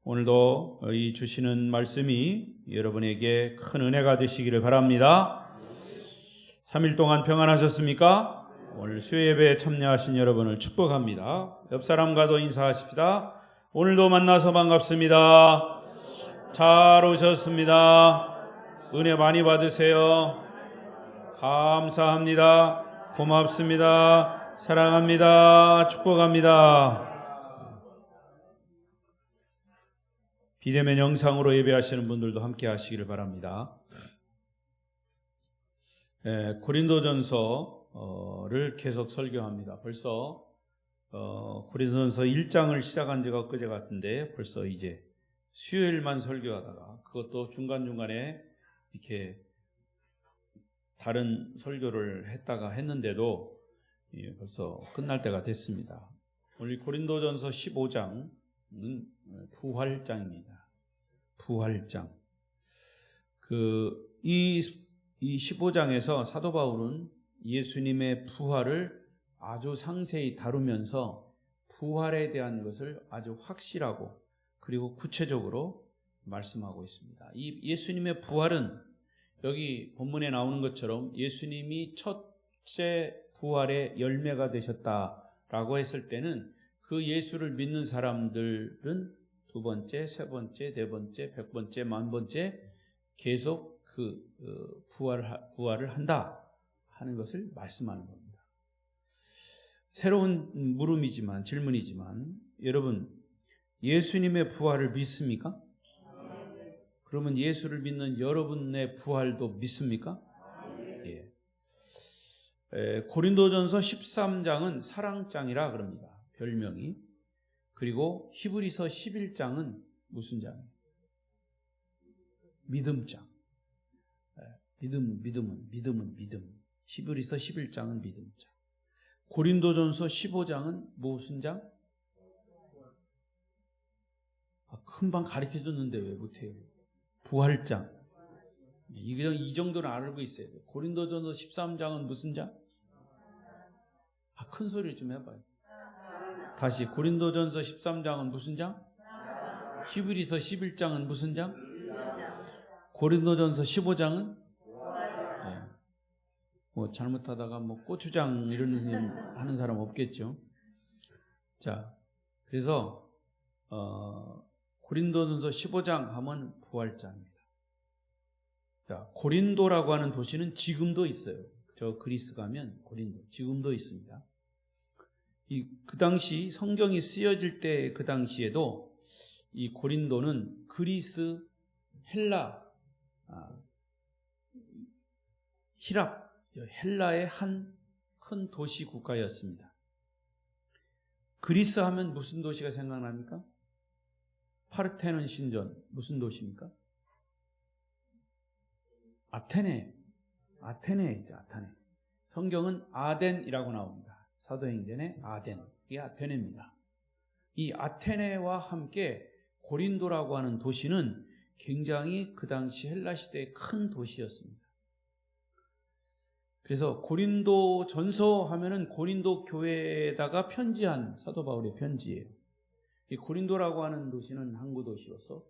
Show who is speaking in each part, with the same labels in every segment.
Speaker 1: 오늘도 이 주시는 말씀이 여러분에게 큰 은혜가 되시기를 바랍니다. 3일 동안 평안하셨습니까? 오늘 수요예배에 참여하신 여러분을 축복합니다. 옆 사람과도 인사하십시다. 오늘도 만나서 반갑습니다. 잘 오셨습니다. 은혜 많이 받으세요. 감사합니다. 고맙습니다. 사랑합니다. 축복합니다. 비대면 영상으로 예배하시는 분들도 함께 하시기를 바랍니다. 고린도전서를 계속 설교합니다. 벌써 고린도전서 1장을 시작한 지가 엊그제 같은데 벌써 이제 수요일만 설교하다가 그것도 중간중간에 이렇게 다른 설교를 했는데도 벌써 끝날 때가 됐습니다. 오늘 고린도전서 15장은 부활장입니다. 부활장. 이 15장에서 사도 바울은 예수님의 부활을 아주 상세히 다루면서 부활에 대한 것을 아주 확실하고 그리고 구체적으로 말씀하고 있습니다. 이 예수님의 부활은 여기 본문에 나오는 것처럼 예수님이 첫째 부활의 열매가 되셨다라고 했을 때는 그 예수를 믿는 사람들은 두 번째, 세 번째, 네 번째, 100번째, 10,000번째 계속 부활을 한다 하는 것을 말씀하는 겁니다. 새로운 질문이지만 여러분 예수님의 부활을 믿습니까? 그러면 예수를 믿는 여러분의 부활도 믿습니까? 예. 고린도전서 13장은 사랑장이라 그럽니다. 별명이. 그리고 히브리서 11장은 무슨 장이에요? 믿음장. 믿음. 히브리서 11장은 믿음장. 고린도전서 15장은 무슨 장? 금방 가르쳐줬는데 왜 못해요? 부활장. 이 정도는 알고 있어야 돼요. 고린도전서 13장은 무슨 장? 큰 소리 좀 해봐요. 다시 고린도전서 13장은 무슨 장? 히브리서 11장은 무슨 장? 고린도전서 15장은? 잘못하다가 고추장 이런 하는 사람 없겠죠. 자, 그래서 고린도전서 15장 하면 부활장입니다. 자, 고린도라고 하는 도시는 지금도 있어요. 저 그리스 가면 고린도 지금도 있습니다. 그 당시 성경이 쓰여질 때 그 당시에도 이 고린도는 그리스, 헬라, 히랍, 헬라의 한 큰 도시 국가였습니다. 그리스 하면 무슨 도시가 생각납니까? 파르테논 신전 무슨 도시입니까? 아테네. 아테네이죠. 아테네. 성경은 아덴이라고 나옵니다. 사도행전의 아덴, 이게 아테네입니다. 이 아테네와 함께 고린도라고 하는 도시는 굉장히 그 당시 헬라 시대의 큰 도시였습니다. 그래서 고린도 전서 하면은 고린도 교회에다가 편지한 사도 바울의 편지예요. 이 고린도라고 하는 도시는 항구 도시로서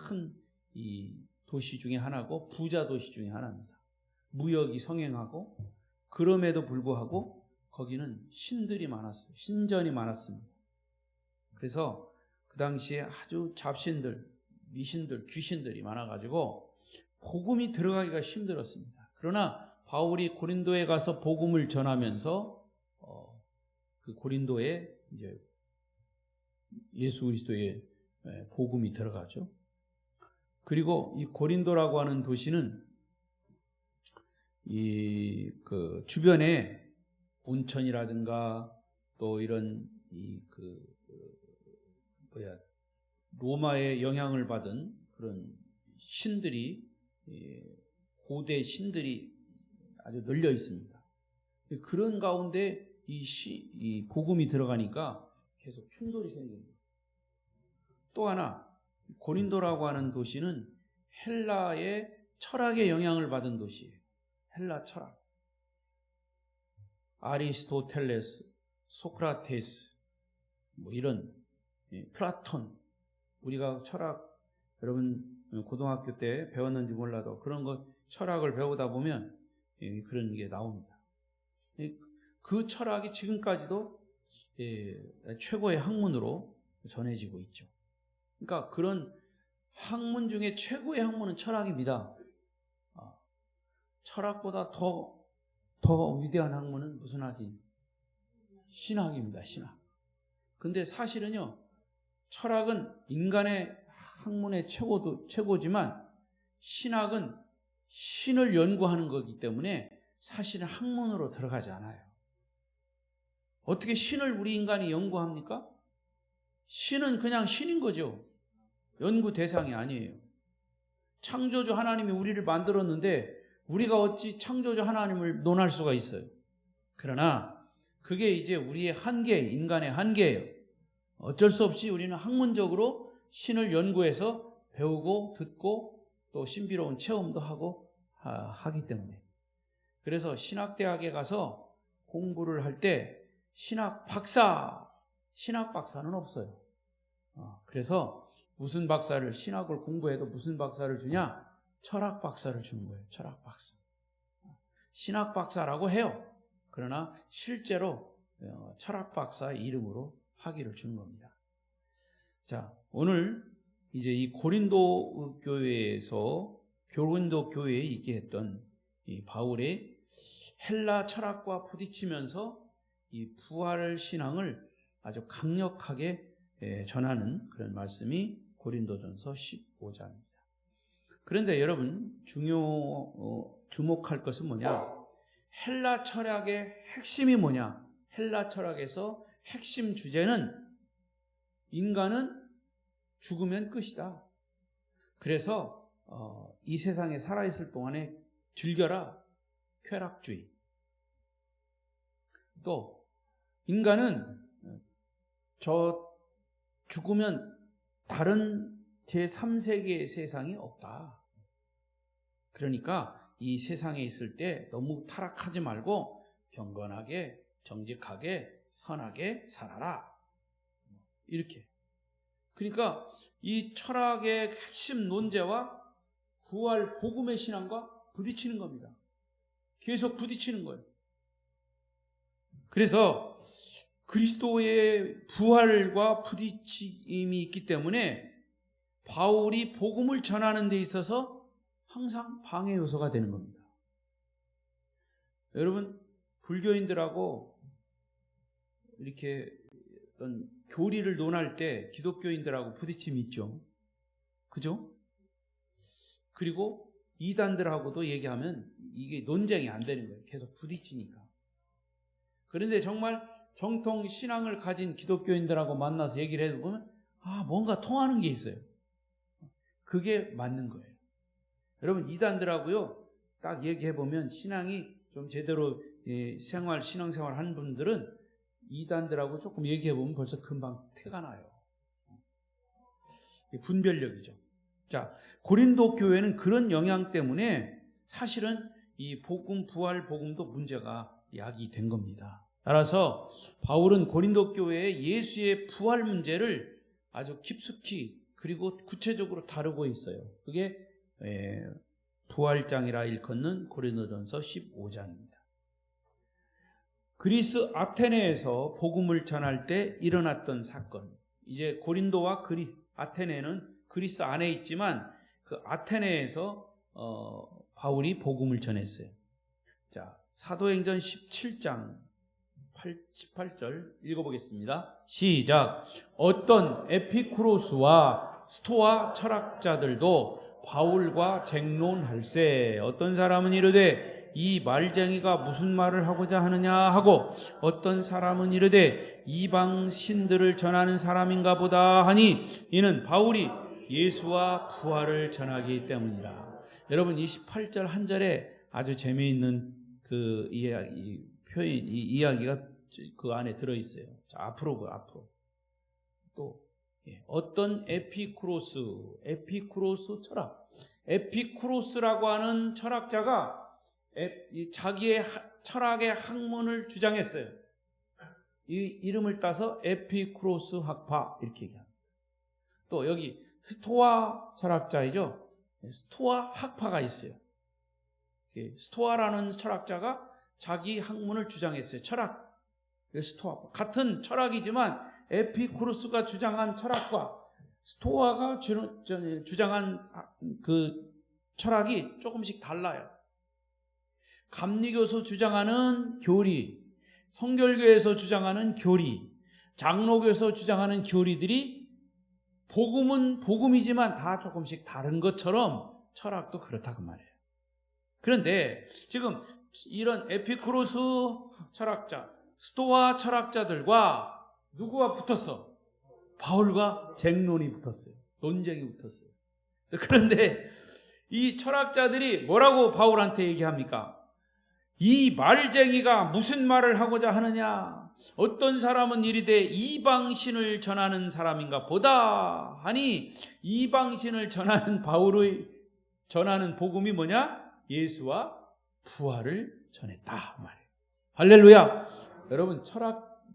Speaker 1: 큰 이 도시 중에 하나고 부자 도시 중에 하나입니다. 무역이 성행하고 그럼에도 불구하고 거기는 신들이 많았어요. 신전이 많았습니다. 그래서 그 당시에 아주 잡신들, 미신들, 귀신들이 많아가지고 복음이 들어가기가 힘들었습니다. 그러나 바울이 고린도에 가서 복음을 전하면서 그 고린도에 이제 예수 그리스도의 복음이 들어가죠. 그리고 이 고린도라고 하는 도시는 그 주변에 온천이라든가 또 이런 로마의 영향을 받은 그런 신들이 고대 신들이 아주 널려 있습니다. 그런 가운데 이 복음이 들어가니까 계속 충돌이 생깁니다. 또 하나 고린도라고 하는 도시는 헬라의 철학의 영향을 받은 도시예요. 헬라 철학. 아리스토텔레스, 소크라테스, 이런 플라톤 우리가 철학, 여러분 고등학교 때 배웠는지 몰라도 그런 거 철학을 배우다 보면 그런 게 나옵니다. 그 철학이 지금까지도 최고의 학문으로 전해지고 있죠. 그러니까 그런 학문 중에 최고의 학문은 철학입니다. 철학보다 더 위대한 학문은 무슨 학이? 신학입니다. 신학. 근데 사실은요, 철학은 인간의 학문의 최고지만 신학은 신을 연구하는 거기 때문에 사실은 학문으로 들어가지 않아요. 어떻게 신을 우리 인간이 연구합니까? 신은 그냥 신인 거죠. 연구 대상이 아니에요. 창조주 하나님이 우리를 만들었는데 우리가 어찌 창조주 하나님을 논할 수가 있어요. 그러나 그게 이제 우리의 한계, 인간의 한계예요. 어쩔 수 없이 우리는 학문적으로 신을 연구해서 배우고 듣고 또 신비로운 체험도 하기 때문에. 그래서 신학대학에 가서 공부를 할 때 신학 박사는 없어요. 그래서 무슨 박사를, 신학을 공부해도 무슨 박사를 주냐? 철학 박사를 주는 거예요. 철학 박사. 신학 박사라고 해요. 그러나 실제로 철학 박사 이름으로 학위를 주는 겁니다. 자, 오늘 이제 이 고린도 교회에 있게 했던 이 바울의 헬라 철학과 부딪히면서 이 부활 신앙을 아주 강력하게 전하는 그런 말씀이 고린도전서 15장입니다. 그런데 여러분 주목할 것은 뭐냐? 헬라 철학의 핵심이 뭐냐? 헬라 철학에서 핵심 주제는 인간은 죽으면 끝이다. 그래서 이 세상에 살아있을 동안에 즐겨라. 쾌락주의. 또 인간은 죽으면 다른 제3세계의 세상이 없다. 그러니까 이 세상에 있을 때 너무 타락하지 말고 경건하게, 정직하게, 선하게 살아라. 이렇게. 그러니까 이 철학의 핵심 논제와 부활 복음의 신앙과 부딪히는 겁니다. 계속 부딪히는 거예요. 그래서 그리스도의 부활과 부딪힘이 있기 때문에 바울이 복음을 전하는 데 있어서 항상 방해 요소가 되는 겁니다. 여러분, 불교인들하고 이렇게 어떤 교리를 논할 때 기독교인들하고 부딪힘이 있죠. 그죠? 그리고 이단들하고도 얘기하면 이게 논쟁이 안 되는 거예요. 계속 부딪히니까. 그런데 정말 정통 신앙을 가진 기독교인들하고 만나서 얘기를 해보면 뭔가 통하는 게 있어요. 그게 맞는 거예요. 여러분, 이단들하고요 딱 얘기해보면 신앙이 좀 제대로 신앙생활 하는 분들은 이단들하고 조금 얘기해보면 벌써 금방 태가 나요. 분별력이죠. 자, 고린도 교회는 그런 영향 때문에 사실은 이 복음, 부활 복음도 문제가 야기된 겁니다. 따라서 바울은 고린도 교회의 예수의 부활 문제를 아주 깊숙이 그리고 구체적으로 다루고 있어요. 그게 부활장이라 일컫는 고린도전서 15장입니다. 그리스 아테네에서 복음을 전할 때 일어났던 사건. 이제 고린도와 아테네는 그리스 안에 있지만 그 아테네에서 바울이 복음을 전했어요. 자, 사도행전 17장 18절 읽어보겠습니다. 시작. 어떤 에피쿠로스와 스토아 철학자들도 바울과 쟁론할세. 어떤 사람은 이르되 이 말쟁이가 무슨 말을 하고자 하느냐 하고, 어떤 사람은 이르되 이방 신들을 전하는 사람인가 보다 하니, 이는 바울이 예수와 부활을 전하기 때문이라. 여러분, 28절 한 절에 아주 재미있는 그 이야기가 그 안에 들어있어요. 자, 앞으로 또 어떤 에피쿠로스 철학, 에피쿠로스라고 하는 철학자가 자기의 철학의 학문을 주장했어요. 이 이름을 따서 에피쿠로스 학파 이렇게 얘기합니다. 또 여기 스토아 철학자이죠. 스토아 학파가 있어요. 스토아라는 철학자가 자기 학문을 주장했어요. 철학. 스토아. 같은 철학이지만 에피쿠로스가 주장한 철학과 스토아가 주장한 그 철학이 조금씩 달라요. 감리교에서 주장하는 교리, 성결교에서 주장하는 교리, 장로교에서 주장하는 교리들이 복음은 복음이지만 다 조금씩 다른 것처럼 철학도 그렇다고 말해요. 그런데 지금 이런 에피쿠로스 철학자, 스토아 철학자들과 누구와 붙었어? 바울과 쟁론이 붙었어요. 논쟁이 붙었어요. 그런데 이 철학자들이 뭐라고 바울한테 얘기합니까? 이 말쟁이가 무슨 말을 하고자 하느냐? 어떤 사람은 이르되 이방신을 전하는 사람인가 보다 하니, 이방신을 전하는 바울의 전하는 복음이 뭐냐? 예수와 부활을 전했다 말이에요. 할렐루야. 여러분,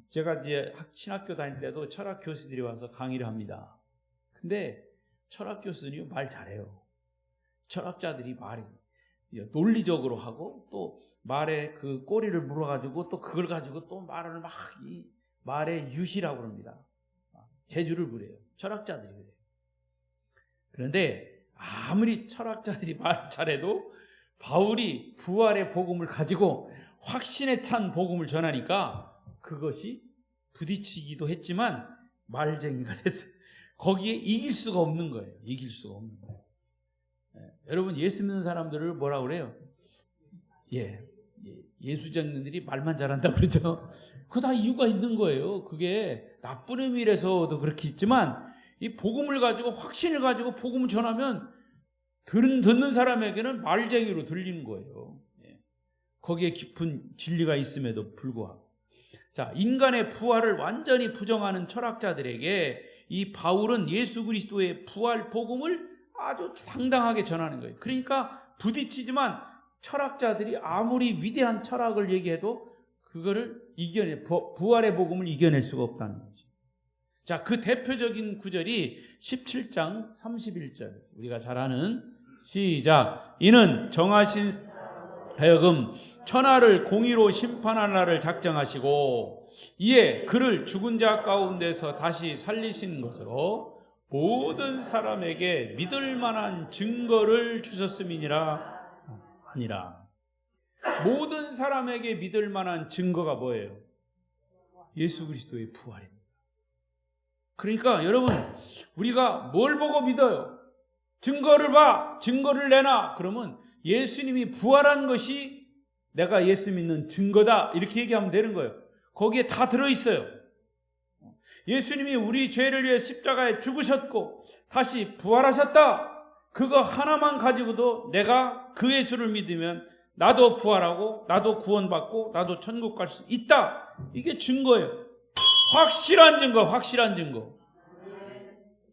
Speaker 1: 제가 이제 신학교 다닐 때도 철학 교수들이 와서 강의를 합니다. 근데 철학 교수들이 말 잘해요. 철학자들이 말이 논리적으로 하고 또 말에 그 꼬리를 물어가지고 또 그걸 가지고 또 말을 막 이 말의 유희라고 합니다. 재주를 부려요. 철학자들이 그래요. 그런데 아무리 철학자들이 말 잘해도 바울이 부활의 복음을 가지고 확신에 찬 복음을 전하니까 그것이 부딪히기도 했지만 말쟁이가 됐어요. 거기에 이길 수가 없는 거예요. 이길 수가 없는 거예요. 여러분, 예수 믿는 사람들을 뭐라고 그래요? 예수쟁이들이 말만 잘한다고 그러죠. 그거 다 이유가 있는 거예요. 그게 나쁜 의미라서도 그렇게 있지만 이 복음을 가지고 확신을 가지고 복음을 전하면 듣는 사람에게는 말쟁이로 들리는 거예요. 거기에 깊은 진리가 있음에도 불구하고. 자, 인간의 부활을 완전히 부정하는 철학자들에게 이 바울은 예수 그리스도의 부활 복음을 아주 당당하게 전하는 거예요. 그러니까 부딪히지만 철학자들이 아무리 위대한 철학을 얘기해도 그거를 부활의 복음을 이겨낼 수가 없다는 거죠. 자, 그 대표적인 구절이 17장 31절. 우리가 잘 아는 시작. 이는 정하신 하여금 천하를 공의로 심판하나를 작정하시고 이에 그를 죽은 자 가운데서 다시 살리신 것으로 모든 사람에게 믿을 만한 증거를 주셨음이니라 아니라. 모든 사람에게 믿을 만한 증거가 뭐예요? 예수 그리스도의 부활입니다. 그러니까 여러분, 우리가 뭘 보고 믿어요? 증거를 봐, 증거를 내놔. 그러면 예수님이 부활한 것이 내가 예수 믿는 증거다, 이렇게 얘기하면 되는 거예요. 거기에 다 들어있어요. 예수님이 우리 죄를 위해 십자가에 죽으셨고 다시 부활하셨다. 그거 하나만 가지고도 내가 그 예수를 믿으면 나도 부활하고 나도 구원받고 나도 천국 갈 수 있다. 이게 증거예요. 확실한 증거, 확실한 증거.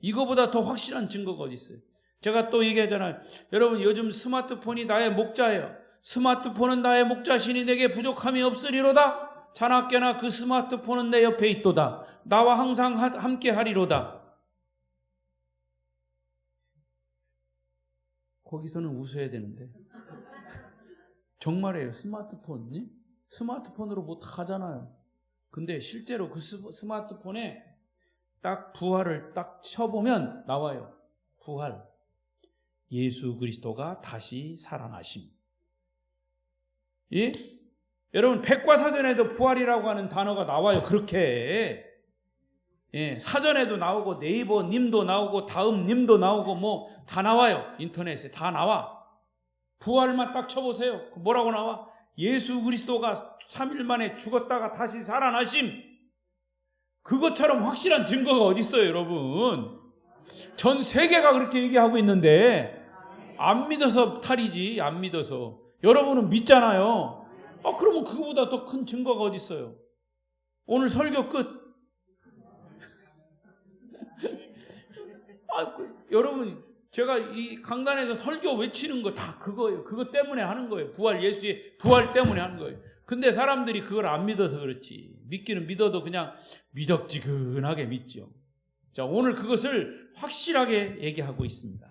Speaker 1: 이거보다 더 확실한 증거가 어디 있어요? 제가 또 얘기하잖아요. 여러분, 요즘 스마트폰이 나의 목자예요. 스마트폰은 나의 목자시니 내게 부족함이 없으리로다. 자나깨나 그 스마트폰은 내 옆에 있도다. 나와 항상 함께 하리로다. 거기서는 웃어야 되는데. 정말이에요. 스마트폰이? 스마트폰으로 뭐 다 하잖아요. 근데 실제로 그 스마트폰에 딱 부활을 딱 쳐보면 나와요. 부활. 예수 그리스도가 다시 살아나심. 예? 여러분, 백과사전에도 부활이라고 하는 단어가 나와요. 그렇게. 예, 사전에도 나오고 네이버 님도 나오고 다음 님도 나오고 뭐 다 나와요. 인터넷에 다 나와. 부활만 딱 쳐보세요. 뭐라고 나와? 예수 그리스도가 3일 만에 죽었다가 다시 살아나심. 그것처럼 확실한 증거가 어디 있어요, 여러분? 전 세계가 그렇게 얘기하고 있는데 안 믿어서 탈이지. 안 믿어서. 여러분은 믿잖아요. 그러면 그거보다 더 큰 증거가 어디 있어요? 오늘 설교 끝. 여러분, 제가 이 강단에서 설교 외치는 거 다 그거예요. 그것 때문에 하는 거예요. 예수의 부활 때문에 하는 거예요. 근데 사람들이 그걸 안 믿어서 그렇지. 믿기는 믿어도 그냥 미적지근하게 믿죠. 자, 오늘 그것을 확실하게 얘기하고 있습니다.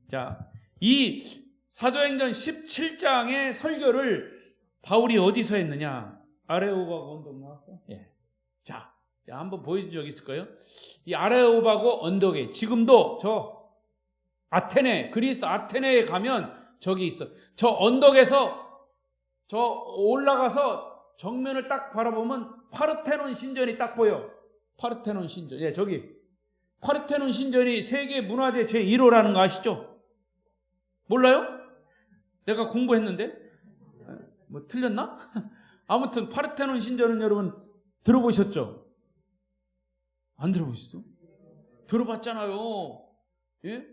Speaker 1: 자, 이 사도행전 17장의 설교를 바울이 어디서 했느냐? 아레오바고 언덕 나왔어? 예. 자, 한번 보여준 적 있을 거예요. 이 아레오바고 언덕에 지금도 저 아테네, 그리스 아테네에 가면 저기 있어. 저 언덕에서 저 올라가서 정면을 딱 바라보면 파르테논 신전이 딱 보여. 파르테논 신전. 예, 저기 파르테논 신전이 세계 문화재 제1호라는 거 아시죠? 몰라요? 내가 공부했는데? 뭐 틀렸나? 아무튼 파르테논 신전은 여러분 들어보셨죠? 안 들어보셨어? 들어봤잖아요. 예?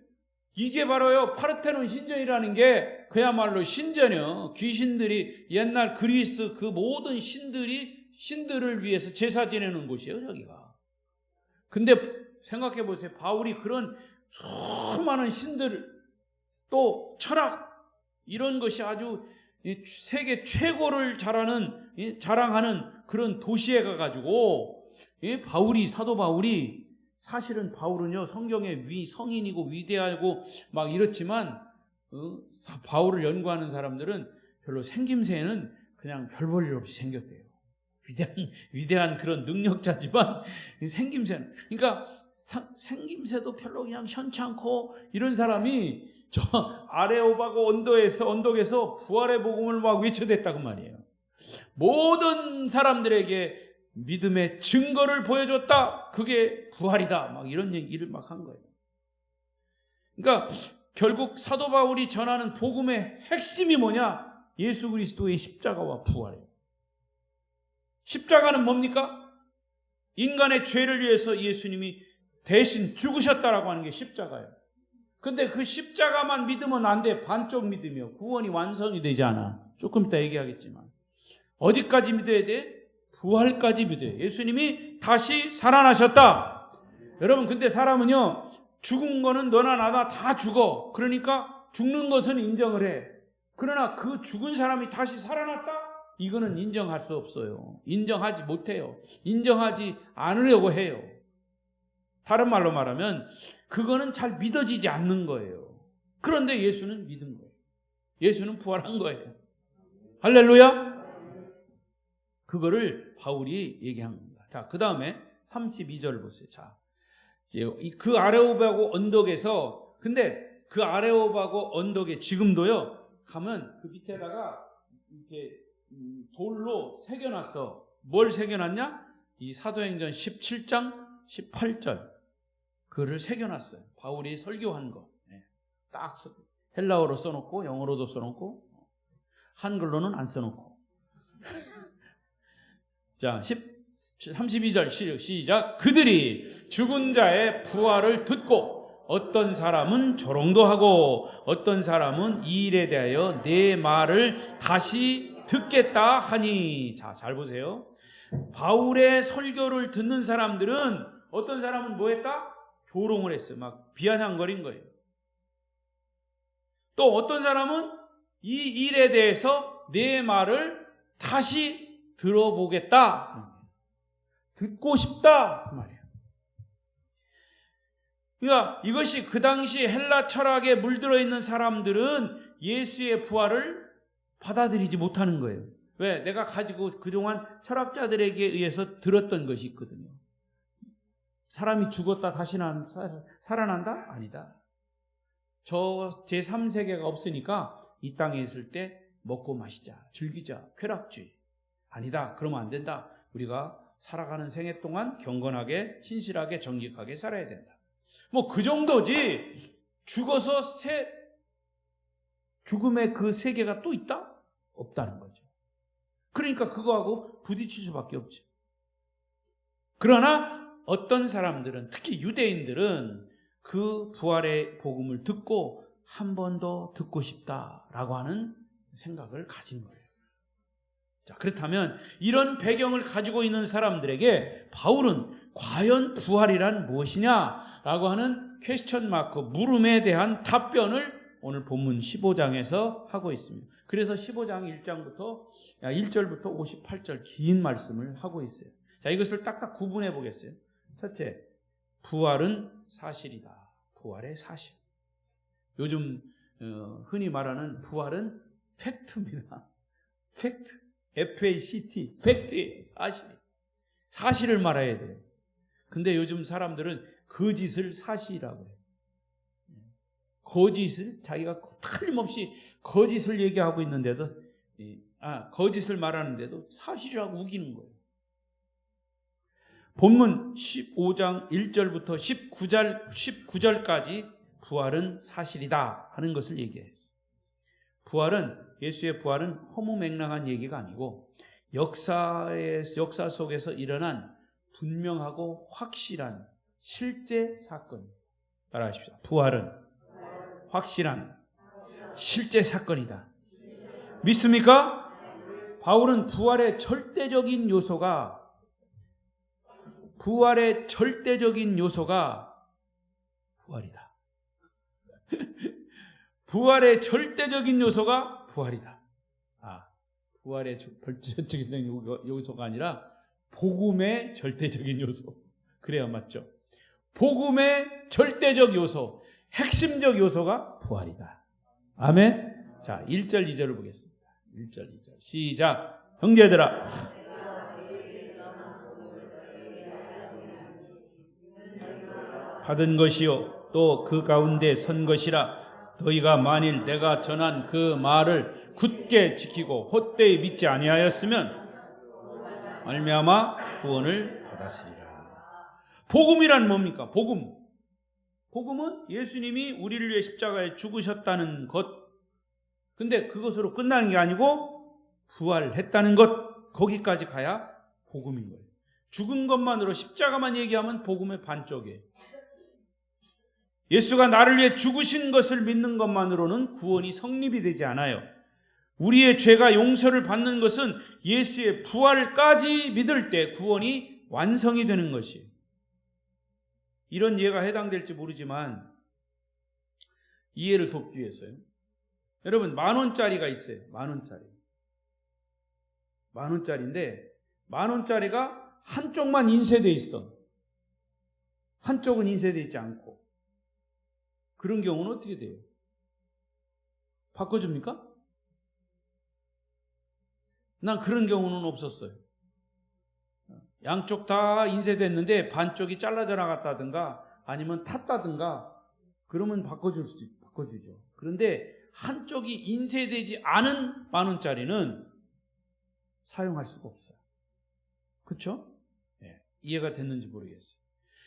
Speaker 1: 이게 바로요, 파르테논 신전이라는 게 그야말로 신전이요. 귀신들이 옛날 그리스 그 모든 신들을 위해서 제사 지내는 곳이에요, 여기가. 근데 생각해 보세요. 바울이 그런 수많은 신들, 또 철학, 이런 것이 아주 세계 최고를 자랑하는 그런 도시에 가가지고, 사도 바울이, 사실은 바울은요, 성경의 성인이고 위대하고 막 이렇지만, 바울을 연구하는 사람들은 별로 생김새는 그냥 별 볼 일 없이 생겼대요. 위대한 그런 능력자지만, 생김새는. 그러니까, 생김새도 별로 그냥 현찮고, 이런 사람이 저 아레오바고 언덕에서 부활의 복음을 막 외쳐댔다고 말이에요. 모든 사람들에게 믿음의 증거를 보여줬다. 그게 부활이다. 막 이런 얘기를 막 한 거예요. 그러니까 결국 사도 바울이 전하는 복음의 핵심이 뭐냐? 예수 그리스도의 십자가와 부활이에요. 십자가는 뭡니까? 인간의 죄를 위해서 예수님이 대신 죽으셨다라고 하는 게 십자가예요. 근데 그 십자가만 믿으면 안 돼. 반쪽 믿으면 구원이 완성이 되지 않아. 조금 이따 얘기하겠지만. 어디까지 믿어야 돼? 부활까지 믿어요. 예수님이 다시 살아나셨다. 여러분, 근데 사람은요, 죽은 거는 너나 나나 다 죽어. 그러니까 죽는 것은 인정을 해. 그러나 그 죽은 사람이 다시 살아났다? 이거는 인정할 수 없어요. 인정하지 못해요. 인정하지 않으려고 해요. 다른 말로 말하면 그거는 잘 믿어지지 않는 거예요. 그런데 예수는 믿은 거예요. 예수는 부활한 거예요. 할렐루야. 그거를 바울이 얘기한 겁니다. 자, 그 다음에 32절 보세요. 자, 그 아레오바고 언덕에서, 근데 그 아레오바고 언덕에 지금도요, 가면 그 밑에다가 이렇게 돌로 새겨놨어. 뭘 새겨놨냐? 이 사도행전 17장 18절. 그거를 새겨놨어요. 바울이 설교한 거. 딱 헬라어로 써놓고 영어로도 써놓고 한글로는 안 써놓고. 자, 32절 시작. 그들이 죽은 자의 부활을 듣고 어떤 사람은 조롱도 하고 어떤 사람은 이 일에 대하여 내 말을 다시 듣겠다 하니. 자, 잘 보세요. 바울의 설교를 듣는 사람들은, 어떤 사람은 뭐 했다? 조롱을 했어요. 막 비아냥거린 거예요. 또 어떤 사람은 이 일에 대해서 내 말을 다시 들어보겠다. 듣고 싶다. 그 말이에요. 그러니까 이것이 그 당시 헬라 철학에 물들어 있는 사람들은 예수의 부활을 받아들이지 못하는 거예요. 왜? 내가 가지고 그동안 철학자들에게 의해서 들었던 것이 있거든요. 사람이 죽었다 다시 살아난다? 아니다. 저 제3세계가 없으니까 이 땅에 있을 때 먹고 마시자, 즐기자, 쾌락주의. 아니다. 그러면 안 된다. 우리가 살아가는 생애 동안 경건하게, 신실하게, 정직하게 살아야 된다. 뭐 그 정도지. 죽어서 죽음의 그 세계가 또 있다? 없다는 거죠. 그러니까 그거하고 부딪힐 수밖에 없죠. 그러나 어떤 사람들은, 특히 유대인들은 그 부활의 복음을 듣고 한 번 더 듣고 싶다라고 하는 생각을 가진 거예요. 자, 그렇다면 이런 배경을 가지고 있는 사람들에게 바울은 과연 부활이란 무엇이냐라고 하는 퀘스천 마크, 물음에 대한 답변을 오늘 본문 15장에서 하고 있습니다. 그래서 15장 1절부터 58절 긴 말씀을 하고 있어요. 자, 이것을 딱딱 구분해 보겠어요. 첫째, 부활은 사실이다. 부활의 사실. 요즘 흔히 말하는 부활은 팩트입니다. 팩트. FACT. 팩트예요. 사실을 말해야 돼요. 근데 요즘 사람들은 거짓을 사실이라고 해요. 거짓을 자기가 틀림없이 거짓을 얘기하고 있는데도 거짓을 말하는데도 사실이라고 우기는 거예요. 본문 15장 1절부터 19절까지 부활은 사실이다 하는 것을 얘기했어요. 예수의 부활은 허무맹랑한 얘기가 아니고 역사 속에서 일어난 분명하고 확실한 실제 사건. 따라하십시오. 부활은 확실한 실제 사건이다. 믿습니까? 바울은 부활의 절대적인 요소가 부활이다. 부활의 절대적인 요소가 부활이다. 부활의 절대적인 요소가 아니라 복음의 절대적인 요소. 그래야 맞죠? 복음의 절대적 요소, 핵심적 요소가 부활이다. 아멘. 자, 1절, 2절을 보겠습니다. 1절, 2절. 시작. 형제들아. 받은 것이요 또 그 가운데 선 것이라 너희가 만일 내가 전한 그 말을 굳게 지키고 헛되이 믿지 아니하였으면 말미암아 구원을 받았으리라. 복음이란 뭡니까? 복음은 예수님이 우리를 위해 십자가에 죽으셨다는 것. 근데 그것으로 끝나는 게 아니고 부활했다는 것. 거기까지 가야 복음인 거예요. 죽은 것만으로 십자가만 얘기하면 복음의 반쪽이에요. 예수가 나를 위해 죽으신 것을 믿는 것만으로는 구원이 성립이 되지 않아요. 우리의 죄가 용서를 받는 것은 예수의 부활까지 믿을 때 구원이 완성이 되는 것이에요. 이런 예가 해당될지 모르지만 이해를 돕기 위해서요. 여러분 10,000원짜리가 있어요. 10,000원짜리인데 10,000원짜리가 한쪽만 인쇄되어 있어. 한쪽은 인쇄되어 있지 않고. 그런 경우는 어떻게 돼요? 바꿔줍니까? 난 그런 경우는 없었어요. 양쪽 다 인쇄됐는데 반쪽이 잘라져 나갔다든가 아니면 탔다든가 그러면 바꿔주죠. 그런데 한쪽이 인쇄되지 않은 10,000원짜리는 사용할 수가 없어요. 그렇죠? 네, 이해가 됐는지 모르겠어요.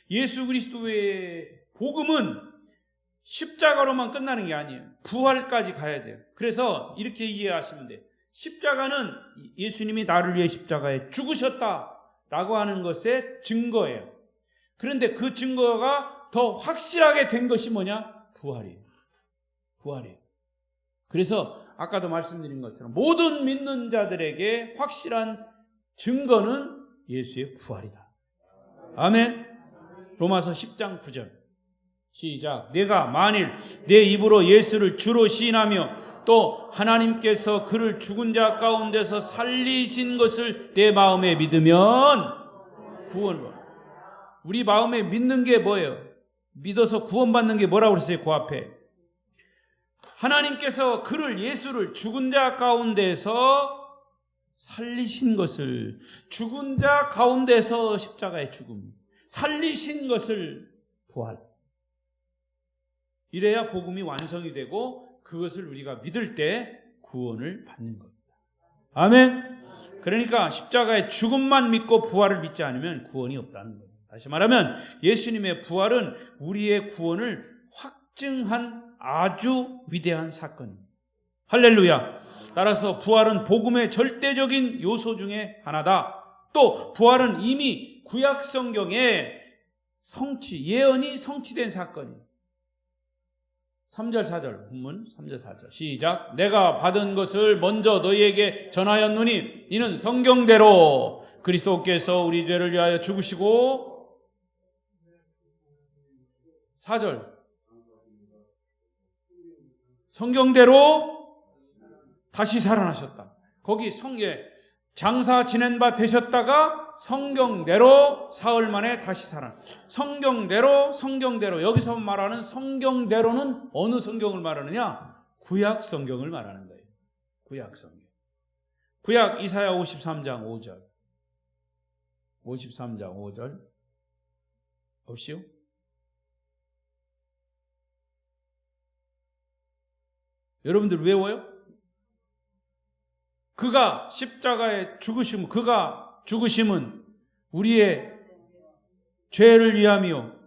Speaker 1: 예수 그리스도의 복음은 십자가로만 끝나는 게 아니에요. 부활까지 가야 돼요. 그래서 이렇게 이해하시면 돼요. 십자가는 예수님이 나를 위해 십자가에 죽으셨다라고 하는 것의 증거예요. 그런데 그 증거가 더 확실하게 된 것이 뭐냐? 부활이에요. 그래서 아까도 말씀드린 것처럼 모든 믿는 자들에게 확실한 증거는 예수의 부활이다. 아멘. 로마서 10장 9절. 시작. 내가 만일 내 입으로 예수를 주로 시인하며 또 하나님께서 그를 죽은 자 가운데서 살리신 것을 내 마음에 믿으면 구원을. 우리 마음에 믿는 게 뭐예요? 믿어서 구원받는 게 뭐라고 그랬어요? 그 앞에 하나님께서 그를 예수를 죽은 자 가운데서 살리신 것을, 죽은 자 가운데서 십자가의 죽음, 살리신 것을 부활. 이래야 복음이 완성이 되고 그것을 우리가 믿을 때 구원을 받는 겁니다. 아멘. 그러니까 십자가의 죽음만 믿고 부활을 믿지 않으면 구원이 없다는 거예요. 다시 말하면 예수님의 부활은 우리의 구원을 확증한 아주 위대한 사건입니다. 할렐루야. 따라서 부활은 복음의 절대적인 요소 중에 하나다. 또 부활은 이미 구약 성경에 예언이 성취된 사건이에요. 3절 4절 본문 3절 4절 시작. 내가 받은 것을 먼저 너희에게 전하였노니 이는 성경대로 그리스도께서 우리 죄를 위하여 죽으시고 4절 성경대로 다시 살아나셨다. 거기 성경에 장사 지낸 바 되셨다가 성경대로 사흘 만에 다시 살아. 성경대로 여기서 말하는 성경대로는 어느 성경을 말하느냐? 구약 성경을 말하는 거예요. 구약 성경. 구약 이사야 53장 5절. 53장 5절. 없이요? 여러분들 외워요? 그가 십자가에 죽으심은, 그가 죽으심은 우리의 죄를 위함이요,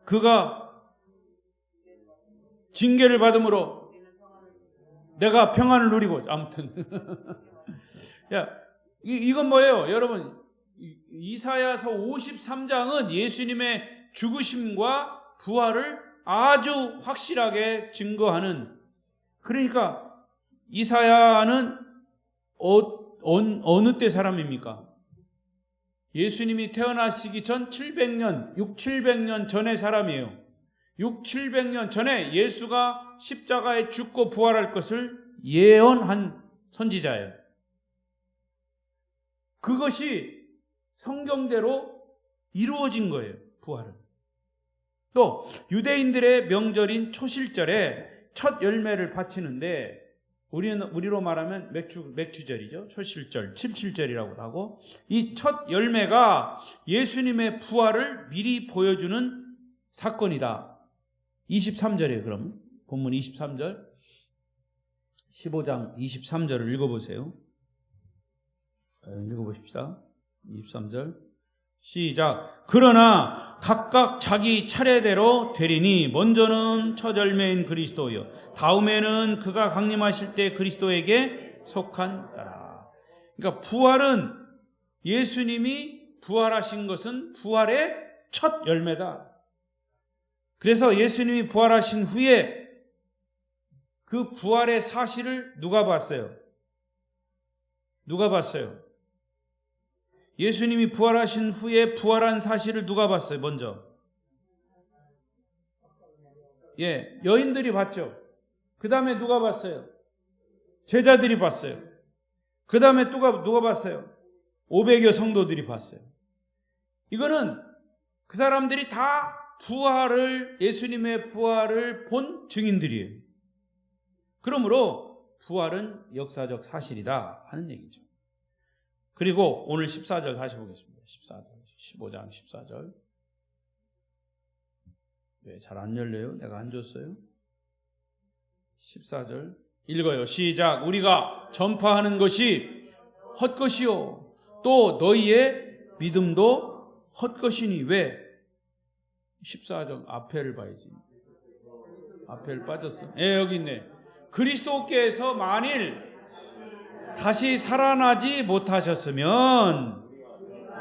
Speaker 1: 그가 징계를 받음으로 내가 평안을 누리고. 아무튼 야, 이건 뭐예요? 여러분, 이사야서 53장은 예수님의 죽으심과 부활을 아주 확실하게 증거하는, 그러니까 이사야는 어느 때 사람입니까? 예수님이 태어나시기 전 700년 전의 사람이에요. 700년 전에 예수가 십자가에 죽고 부활할 것을 예언한 선지자예요. 그것이 성경대로 이루어진 거예요, 부활은. 또 유대인들의 명절인 초실절에 첫 열매를 바치는데, 우리로 말하면 맥추절이죠. 초실절, 칠칠절이라고 하고, 이 첫 열매가 예수님의 부활을 미리 보여주는 사건이다. 23절이에요. 그럼 본문 23절, 15장 23절을 읽어보세요. 읽어보십시다. 23절 시작. 그러나 각각 자기 차례대로 되리니 먼저는 첫 열매인 그리스도요, 다음에는 그가 강림하실 때 그리스도에게 속한 자라. 그러니까 부활은, 예수님이 부활하신 것은 부활의 첫 열매다. 그래서 예수님이 부활하신 후에 그 부활의 사실을 누가 봤어요? 누가 봤어요? 예수님이 부활하신 후에 부활한 사실을 누가 봤어요? 먼저 여인들이 봤죠. 그 다음에 누가 봤어요? 제자들이 봤어요. 그 다음에 누가 봤어요? 500여 성도들이 봤어요. 이거는 그 사람들이 다 예수님의 부활을 본 증인들이에요. 그러므로 부활은 역사적 사실이다 하는 얘기죠. 그리고 오늘 14절 다시 보겠습니다. 14절, 15장 14절. 왜 잘 안 열려요? 내가 안 줬어요? 14절 읽어요. 시작. 우리가 전파하는 것이 헛것이요, 또 너희의 믿음도 헛것이니. 왜? 14절 앞에를 봐야지. 앞에를 빠졌어. 여기 있네. 그리스도께서 만일 다시 살아나지 못하셨으면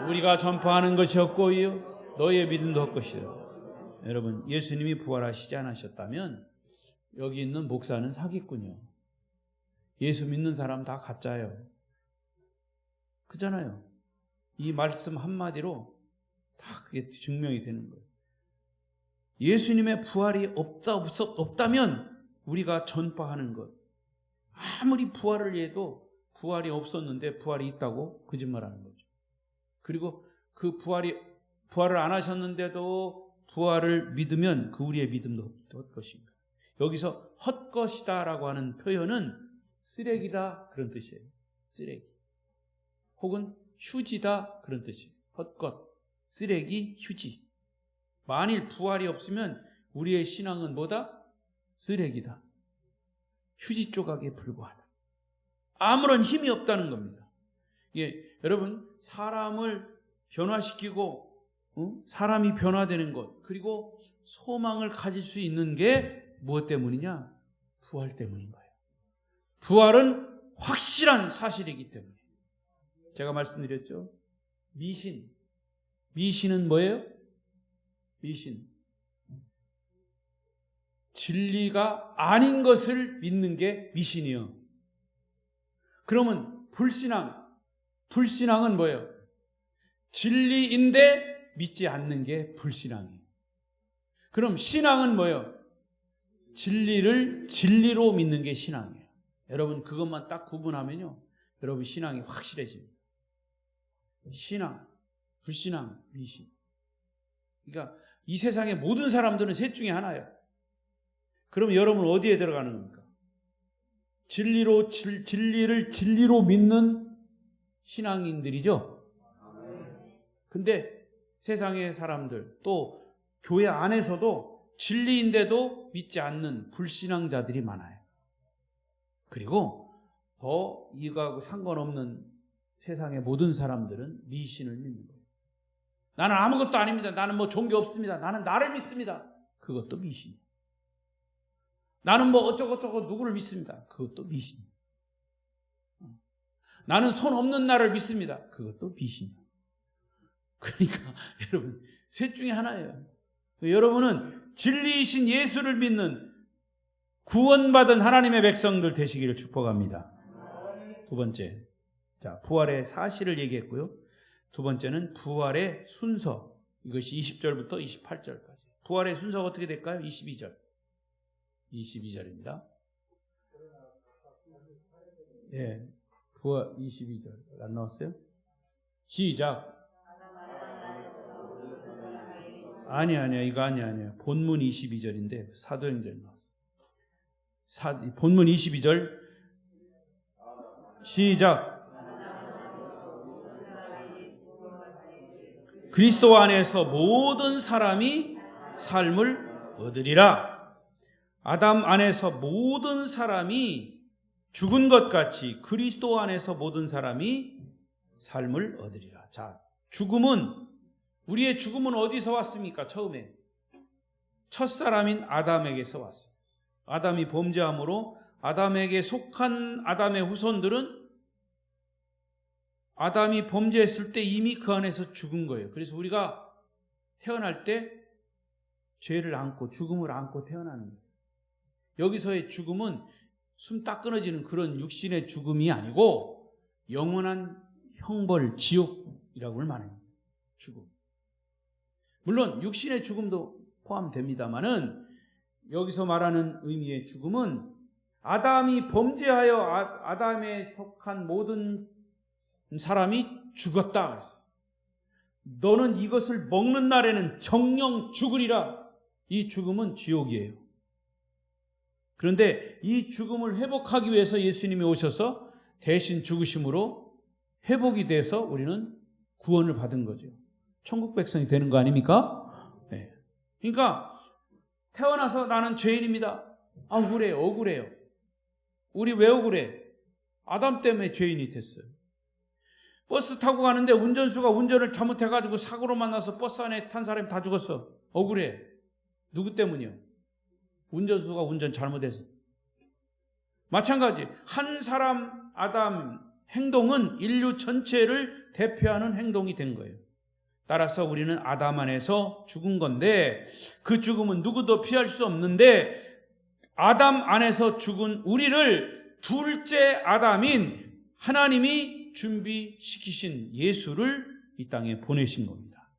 Speaker 1: 우리가 전파하는 것이 헛고이요, 너희의 믿음도 헛것이요. 여러분, 예수님이 부활하시지 않으셨다면 여기 있는 목사는 사기꾼이요, 예수 믿는 사람 다 가짜예요. 그잖아요. 이 말씀 한마디로 다 그게 증명이 되는 거예요. 예수님의 부활이 없다면 우리가 전파하는 것, 아무리 부활을 해도 부활이 없었는데 부활이 있다고 거짓말하는 거죠. 그리고 그 부활을 안 하셨는데도 부활을 믿으면 그 우리의 믿음도 헛것인가. 여기서 헛것이다라고 하는 표현은 쓰레기다 그런 뜻이에요. 쓰레기. 혹은 휴지다 그런 뜻이에요. 헛것, 쓰레기, 휴지. 만일 부활이 없으면 우리의 신앙은 뭐다? 쓰레기다. 휴지 조각에 불과하다. 아무런 힘이 없다는 겁니다. 여러분, 사람을 변화시키고 사람이 변화되는 것, 그리고 소망을 가질 수 있는 게 무엇 때문이냐? 부활 때문인 거예요. 부활은 확실한 사실이기 때문에. 제가 말씀드렸죠. 미신은 뭐예요? 미신. 진리가 아닌 것을 믿는 게 미신이요. 그러면 불신앙은 뭐예요? 진리인데 믿지 않는 게 불신앙이에요. 그럼 신앙은 뭐예요? 진리를 진리로 믿는 게 신앙이에요. 여러분, 그것만 딱 구분하면요, 여러분 신앙이 확실해집니다. 신앙, 불신앙, 미신. 그러니까 이 세상의 모든 사람들은 셋 중에 하나예요. 그럼 여러분 어디에 들어가는 겁니까? 진리를 진리로 믿는 신앙인들이죠. 근데 세상의 사람들 또 교회 안에서도 진리인데도 믿지 않는 불신앙자들이 많아요. 그리고 더 이거하고 상관없는 세상의 모든 사람들은 미신을 믿는 거예요. 나는 아무것도 아닙니다. 나는 뭐 종교 없습니다. 나는 나를 믿습니다. 그것도 미신이에요. 나는 뭐 어쩌고저쩌고 누구를 믿습니다. 그것도 미신이에요. 나는 손 없는 나를 믿습니다. 그것도 미신이에요. 그러니까 여러분 셋 중에 하나예요. 여러분은 진리이신 예수를 믿는 구원받은 하나님의 백성들 되시기를 축복합니다. 두 번째, 자 부활의 사실을 얘기했고요. 두 번째는 부활의 순서. 이것이 20절부터 28절까지. 부활의 순서가 어떻게 될까요? 22절입니다. 예, 부활 22절 안 나왔어요? 시작. 아니야 이거 아니야. 본문 22절인데 사도행전에 나왔어. 본문 22절 시작. 그리스도 안에서 모든 사람이 삶을 얻으리라. 아담 안에서 모든 사람이 죽은 것 같이 그리스도 안에서 모든 사람이 삶을 얻으리라. 자, 우리의 죽음은 어디서 왔습니까? 처음에 첫사람인 아담에게서 왔어요. 아담이 범죄함으로 아담에게 속한 아담의 후손들은 아담이 범죄했을 때 이미 그 안에서 죽은 거예요. 그래서 우리가 태어날 때 죄를 안고 죽음을 안고 태어나는 거예요. 여기서의 죽음은 숨 딱 끊어지는 그런 육신의 죽음이 아니고 영원한 형벌, 지옥이라고 말합니다. 죽음. 물론 육신의 죽음도 포함됩니다만은 여기서 말하는 의미의 죽음은 아담이 범죄하여 아담에 속한 모든 사람이 죽었다 그랬어요. 너는 이것을 먹는 날에는 정령 죽으리라. 이 죽음은 지옥이에요. 그런데 이 죽음을 회복하기 위해서 예수님이 오셔서 대신 죽으심으로 회복이 돼서 우리는 구원을 받은 거죠. 천국 백성이 되는 거 아닙니까? 네. 그러니까 태어나서 나는 죄인입니다. 억울해요. 우리 왜 억울해? 아담 때문에 죄인이 됐어요. 버스 타고 가는데 운전수가 운전을 잘못해가지고 사고로 만나서 버스 안에 탄 사람이 다 죽었어. 억울해. 누구 때문이요? 운전수가 운전 잘못해서. 마찬가지 한 사람 아담 행동은 인류 전체를 대표하는 행동이 된 거예요. 따라서 우리는 아담 안에서 죽은 건데 그 죽음은 누구도 피할 수 없는데 아담 안에서 죽은 우리를 둘째 아담인 하나님이 준비시키신 예수를 이 땅에 보내신 겁니다.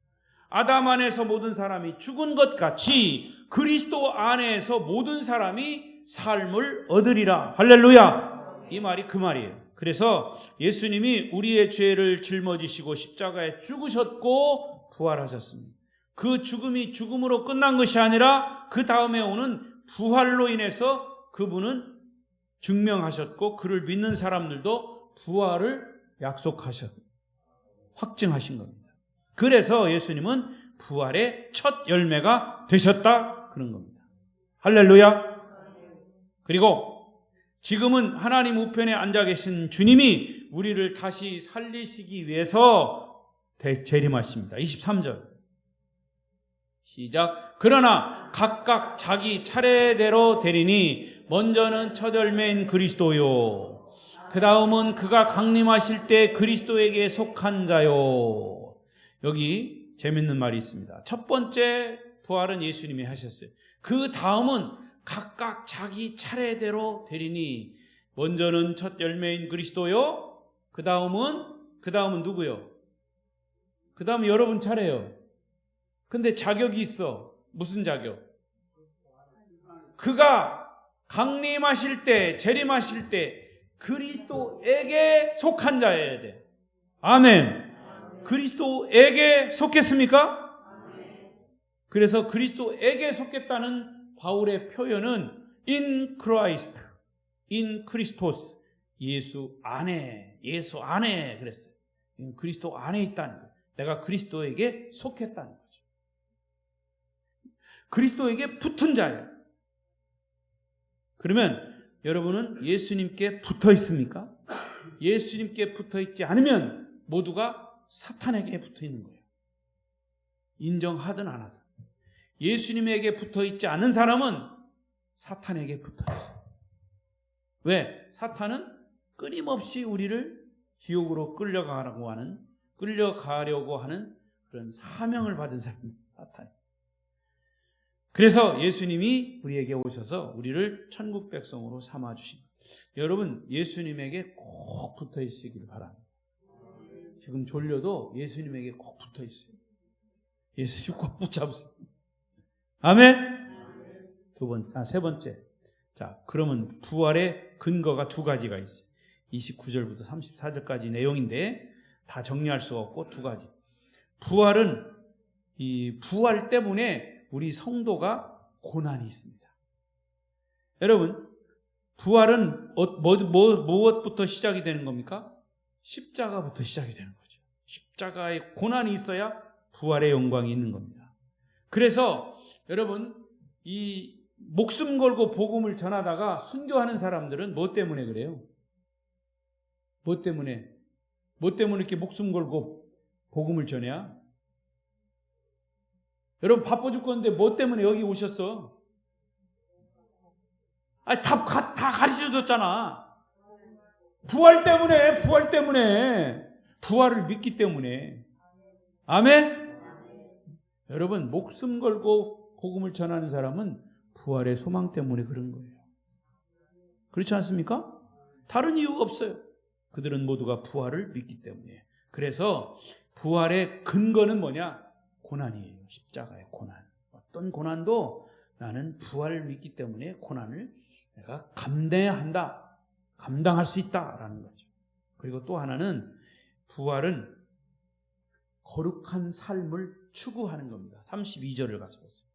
Speaker 1: 아담 안에서 모든 사람이 죽은 것 같이 그리스도 안에서 모든 사람이 삶을 얻으리라. 할렐루야. 이 말이 그 말이에요. 그래서 예수님이 우리의 죄를 짊어지시고 십자가에 죽으셨고 부활하셨습니다. 그 죽음이 죽음으로 끝난 것이 아니라 그 다음에 오는 부활로 인해서 그분은 증명하셨고 그를 믿는 사람들도 부활을 확증하신 겁니다. 그래서 예수님은 부활의 첫 열매가 되셨다 그런 겁니다. 할렐루야. 그리고 지금은 하나님 우편에 앉아 계신 주님이 우리를 다시 살리시기 위해서 재림하십니다. 23절 시작. 그러나 각각 자기 차례대로 되리니 먼저는 첫 열매인 그리스도요, 그 다음은 그가 강림하실 때 그리스도에게 속한 자요. 여기 재밌는 말이 있습니다. 첫 번째 부활은 예수님이 하셨어요. 그 다음은 각각 자기 차례대로 되리니 먼저는 첫 열매인 그리스도요, 그 다음은 누구요? 그 다음은 여러분 차례요. 근데 자격이 있어. 무슨 자격? 그가 강림하실 때, 재림하실 때 그리스도에게 속한 자여야 돼. 아멘. 그리스도에게 속했습니까? 그래서 그리스도에게 속했다는 바울의 표현은 in Christ, in Christos, 예수 안에 그랬어요. 그리스도 안에 있다는 거예요. 내가 그리스도에게 속했다는 거죠. 그리스도에게 붙은 자예요. 그러면 여러분은 예수님께 붙어 있습니까? 예수님께 붙어 있지 않으면 모두가 사탄에게 붙어 있는 거예요. 인정하든 안 하든. 예수님에게 붙어 있지 않은 사람은 사탄에게 붙어 있어요. 왜? 사탄은 끊임없이 우리를 지옥으로 끌려가려고 하는 그런 사명을 받은 사람입니다. 사탄. 그래서 예수님이 우리에게 오셔서 우리를 천국 백성으로 삼아주신 거예요. 여러분, 예수님에게 꼭 붙어 있으길 바랍니다. 지금 졸려도 예수님에게 꼭 붙어 있어요. 예수님 꼭 붙잡으세요. 아멘. 세 번째. 자, 그러면 부활의 근거가 두 가지가 있어요. 29절부터 34절까지 내용인데 다 정리할 수가 없고 두 가지. 부활은 이 부활 때문에 우리 성도가 고난이 있습니다. 여러분, 부활은 무엇부터 시작이 되는 겁니까? 십자가부터 시작이 되는 거죠. 십자가에 고난이 있어야 부활의 영광이 있는 겁니다. 그래서 여러분, 이 목숨 걸고 복음을 전하다가 순교하는 사람들은 뭐 때문에 그래요? 뭐 때문에 이렇게 목숨 걸고 복음을 전해야? 여러분, 바빠 죽겠는데 뭐 때문에 여기 오셨어? 아니, 다 가르쳐 줬잖아. 부활 때문에. 부활을 믿기 때문에. 아멘? 여러분, 목숨 걸고 복음을 전하는 사람은 부활의 소망 때문에 그런 거예요. 그렇지 않습니까? 다른 이유가 없어요. 그들은 모두가 부활을 믿기 때문에. 그래서 부활의 근거는 뭐냐? 고난이에요. 십자가의 고난. 어떤 고난도 나는 부활을 믿기 때문에 고난을 내가 감내해야 한다. 감당할 수 있다라는 거죠. 그리고 또 하나는 부활은 거룩한 삶을 추구하는 겁니다. 32절을 같이 보세요.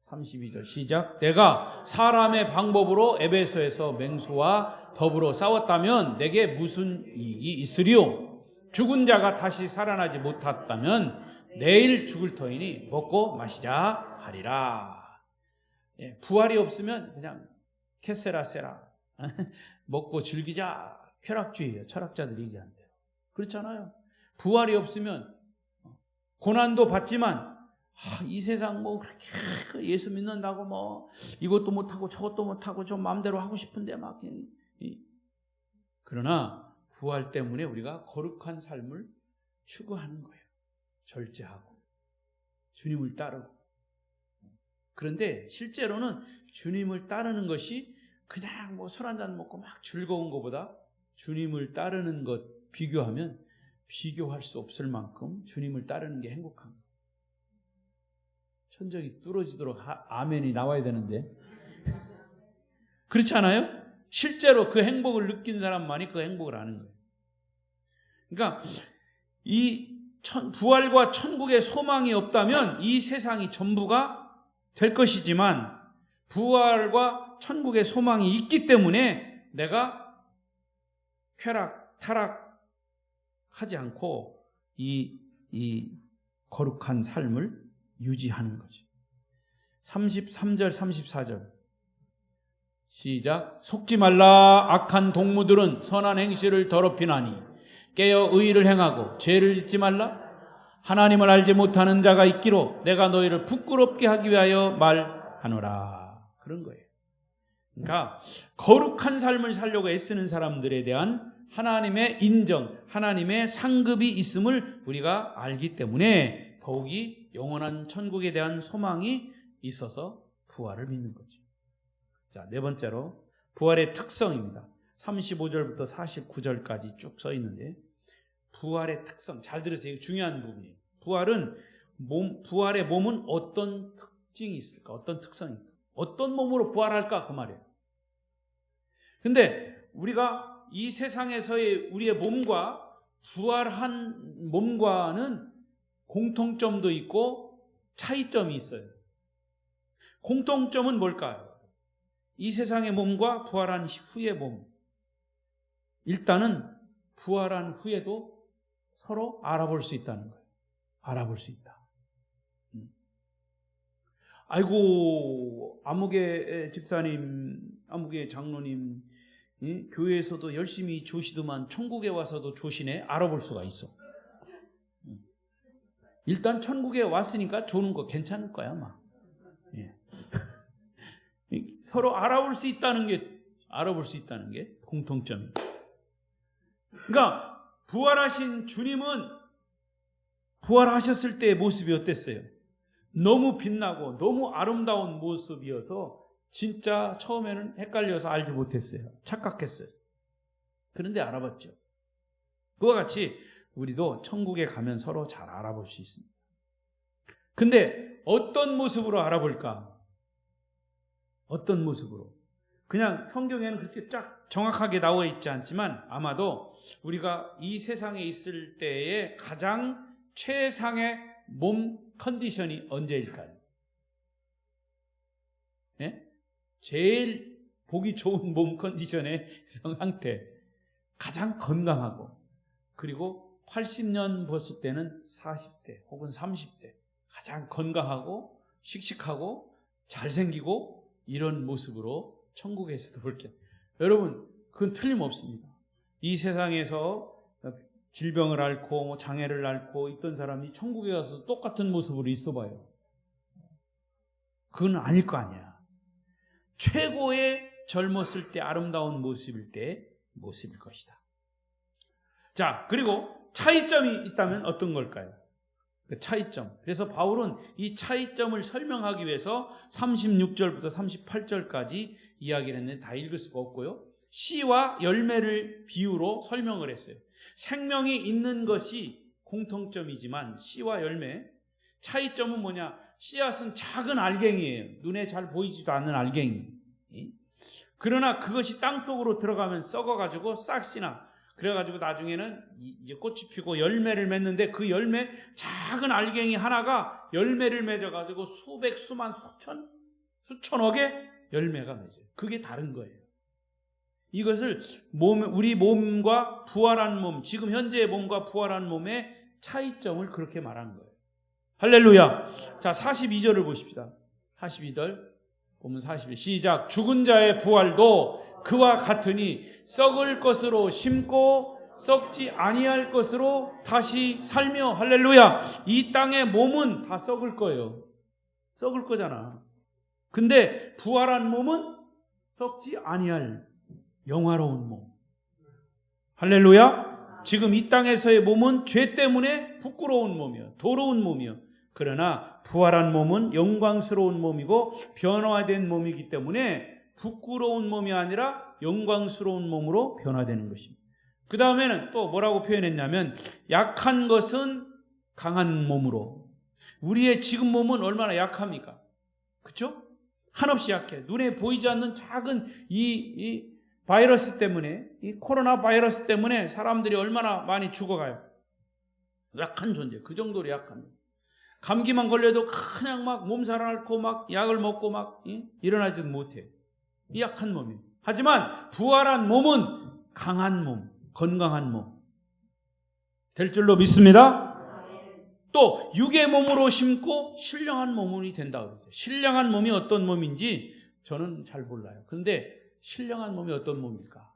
Speaker 1: 32절 시작. 내가 사람의 방법으로 에베소에서 맹수와 더불어 싸웠다면 내게 무슨 이익이 있으리요? 죽은 자가 다시 살아나지 못했다면 내일 죽을 터이니 먹고 마시자 하리라. 예, 부활이 없으면 그냥 캐세라세라 먹고 즐기자, 쾌락주의예요. 철학자들이 얘기하는 대로. 그렇잖아요. 부활이 없으면 고난도 받지만 이 세상 뭐 그렇게 예수 믿는다고 뭐 이것도 못하고 저것도 못하고 좀 마음대로 하고 싶은데 막. 그러나 부활 때문에 우리가 거룩한 삶을 추구하는 거예요. 절제하고 주님을 따르고. 그런데 실제로는 주님을 따르는 것이 그냥 뭐 술 한잔 먹고 막 즐거운 것보다 주님을 따르는 것 비교하면 비교할 수 없을 만큼 주님을 따르는 게 행복한 거예요. 천정이 뚫어지도록 아멘이 나와야 되는데 그렇지 않아요? 실제로 그 행복을 느낀 사람만이 그 행복을 아는 거예요. 그러니까 이 부활과 천국의 소망이 없다면 이 세상이 전부가 될 것이지만 부활과 천국의 소망이 있기 때문에 내가 타락하지 않고 이 거룩한 삶을 유지하는 거죠. 33절 34절 시작. 속지 말라. 악한 동무들은 선한 행실을 더럽히나니 깨어 의의를 행하고 죄를 짓지 말라. 하나님을 알지 못하는 자가 있기로 내가 너희를 부끄럽게 하기 위하여 말하노라. 그런 거예요. 그러니까 거룩한 삶을 살려고 애쓰는 사람들에 대한 하나님의 인정, 하나님의 상급이 있음을 우리가 알기 때문에 더욱이 영원한 천국에 대한 소망이 있어서 부활을 믿는 거죠. 자, 네 번째로 부활의 특성입니다. 35절부터 49절까지 쭉 써 있는데 부활의 특성, 잘 들으세요. 중요한 부분이에요. 부활의 몸은 어떤 특징이 있을까? 어떤 특성이 있을까? 어떤 몸으로 부활할까? 그 말이에요. 근데 우리가 이 세상에서의 우리의 몸과 부활한 몸과는 공통점도 있고 차이점이 있어요. 공통점은 뭘까요? 이 세상의 몸과 부활한 후의 몸. 일단은 부활한 후에도 서로 알아볼 수 있다는 거예요. 알아볼 수 있다. 아이고, 아무개 집사님, 아무개 장로님, 교회에서도 열심히 조시더만 천국에 와서도 조시네? 알아볼 수가 있어. 일단 천국에 왔으니까 조는 거 괜찮을 거야, 아마. 예. 서로 알아볼 수 있다는 게 공통점이에요. 그러니까 부활하신 주님은 부활하셨을 때의 모습이 어땠어요? 너무 빛나고 너무 아름다운 모습이어서 진짜 처음에는 헷갈려서 알지 못했어요. 착각했어요. 그런데 알아봤죠. 그와 같이 우리도 천국에 가면 서로 잘 알아볼 수 있습니다. 근데 어떤 모습으로 알아볼까? 어떤 모습으로? 그냥 성경에는 그렇게 쫙 정확하게 나와 있지 않지만 아마도 우리가 이 세상에 있을 때의 가장 최상의 몸 컨디션이 언제일까요? 예? 제일 보기 좋은 몸 컨디션의 상태, 가장 건강하고, 그리고 80년 벗을 때는 40대 혹은 30대 가장 건강하고 씩씩하고 잘생기고 이런 모습으로 천국에서도 볼게요. 여러분, 그건 틀림없습니다. 이 세상에서 질병을 앓고 장애를 앓고 있던 사람이 천국에 가서 똑같은 모습으로 있어봐요. 그건 아닐 거 아니야. 최고의 젊었을 때 아름다운 모습일 때 모습일 것이다. 자, 그리고 차이점이 있다면 어떤 걸까요? 그 차이점. 그래서 바울은 이 차이점을 설명하기 위해서 36절부터 38절까지 이야기를 했는데 다 읽을 수가 없고요. 씨와 열매를 비유로 설명을 했어요. 생명이 있는 것이 공통점이지만 씨와 열매, 차이점은 뭐냐? 씨앗은 작은 알갱이에요. 눈에 잘 보이지도 않는 알갱이. 그러나 그것이 땅속으로 들어가면 썩어가지고 싹시나, 그래가지고 나중에는 이제 꽃이 피고 열매를 맺는데 그 열매, 작은 알갱이 하나가 열매를 맺어가지고 수백, 수만, 수천억의 열매가 맺어요. 그게 다른 거예요. 이것을 우리 몸과 부활한 몸, 지금 현재의 몸과 부활한 몸의 차이점을 그렇게 말한 거예요. 할렐루야. 자, 42절을 보십시다. 42절 보면 42절 시작. 죽은 자의 부활도 그와 같으니 썩을 것으로 심고 썩지 아니할 것으로 다시 살며. 할렐루야. 이 땅의 몸은 다 썩을 거예요. 썩을 거잖아. 근데 부활한 몸은 썩지 아니할 영화로운 몸. 할렐루야. 지금 이 땅에서의 몸은 죄 때문에 부끄러운 몸이요, 더러운 몸이요. 그러나 부활한 몸은 영광스러운 몸이고 변화된 몸이기 때문에 부끄러운 몸이 아니라 영광스러운 몸으로 변화되는 것입니다. 그 다음에는 또 뭐라고 표현했냐면 약한 것은 강한 몸으로. 우리의 지금 몸은 얼마나 약합니까? 그렇죠? 한없이 약해. 눈에 보이지 않는 작은 이 바이러스 때문에, 이 코로나 바이러스 때문에 사람들이 얼마나 많이 죽어가요. 약한 존재. 그 정도로 약합니다. 감기만 걸려도 그냥 막 몸살 앓고 막 약을 먹고 막 일어나지도 못해. 이 약한 몸이에요. 하지만 부활한 몸은 강한 몸, 건강한 몸 될 줄로 믿습니다. 또 육의 몸으로 심고 신령한 몸이 된다고 그랬어요. 신령한 몸이 어떤 몸인지 저는 잘 몰라요. 그런데 신령한 몸이 어떤 몸일까?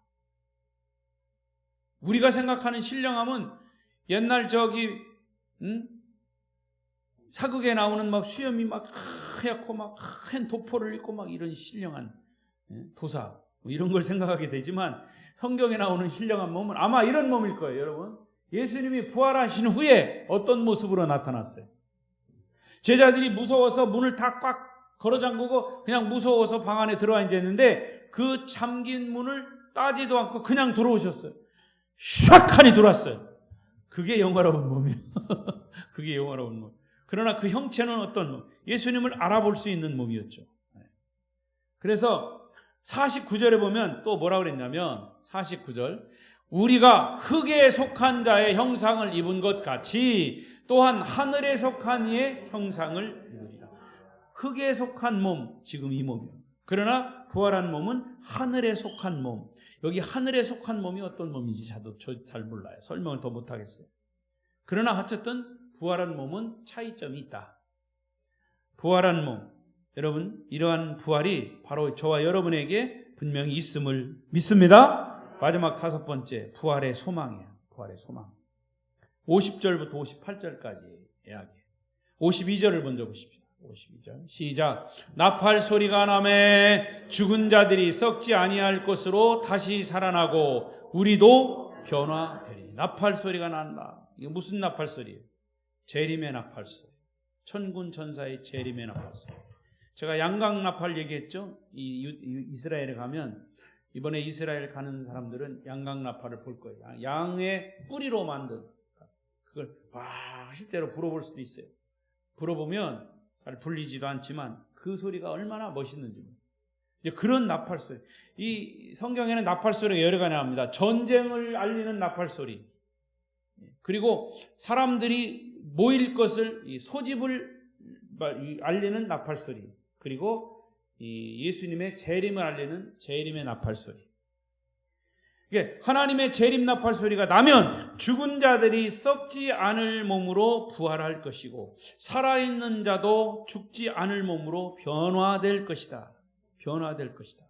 Speaker 1: 우리가 생각하는 신령함은 옛날 사극에 나오는 막 수염이 막 하얗고 막 한 도포를 입고 막 이런 신령한 도사 이런 걸 생각하게 되지만 성경에 나오는 신령한 몸은 아마 이런 몸일 거예요, 여러분. 예수님이 부활하신 후에 어떤 모습으로 나타났어요? 제자들이 무서워서 문을 다 꽉 걸어 잠그고 그냥 무서워서 방 안에 들어와 앉았는데 그 잠긴 문을 따지도 않고 그냥 들어오셨어요. 샥 하니 들어왔어요. 그게 영화로운 몸이에요. 그게 영화로운 몸. 그러나 그 형체는 어떤 몸? 예수님을 알아볼 수 있는 몸이었죠. 그래서 49절에 보면 또 뭐라 그랬냐면 49절 우리가 흙에 속한 자의 형상을 입은 것 같이 또한 하늘에 속한 이의 형상을 입으리라. 흙에 속한 몸, 지금 이 몸이요. 그러나 부활한 몸은 하늘에 속한 몸. 여기 하늘에 속한 몸이 어떤 몸인지 저도 잘 몰라요. 설명을 더 못하겠어요. 그러나 어쨌든 부활한 몸은 차이점이 있다. 부활한 몸, 여러분 이러한 부활이 바로 저와 여러분에게 분명히 있음을 믿습니다. 마지막 5번째, 부활의 소망이에요. 부활의 소망. 50절부터 58절까지 이야기해요. 52절을 먼저 보십시다. 52절 시작. 나팔 소리가 나매 죽은 자들이 썩지 아니할 것으로 다시 살아나고 우리도 변화되리. 나팔 소리가 난다. 이게 무슨 나팔 소리예요? 재림의 나팔 소리. 천군 천사의 재림의 나팔 소리. 제가 양각 나팔 얘기했죠. 이스라엘에 가면 이번에 이스라엘 가는 사람들은 양각 나팔을 볼 거예요. 양의 뿌리로 만든 그걸 실제로 불어볼 수도 있어요. 불어보면 잘 불리지도 않지만 그 소리가 얼마나 멋있는지. 그런 나팔 소리. 이 성경에는 나팔 소리가 여러 가지 나옵니다. 전쟁을 알리는 나팔 소리. 그리고 사람들이 모일 것을 소집을 알리는 나팔 소리. 그리고 이 예수님의 재림을 알리는 재림의 나팔 소리. 이게 하나님의 재림 나팔 소리가 나면 죽은 자들이 썩지 않을 몸으로 부활할 것이고 살아있는 자도 죽지 않을 몸으로 변화될 것이다. 변화될 것이다.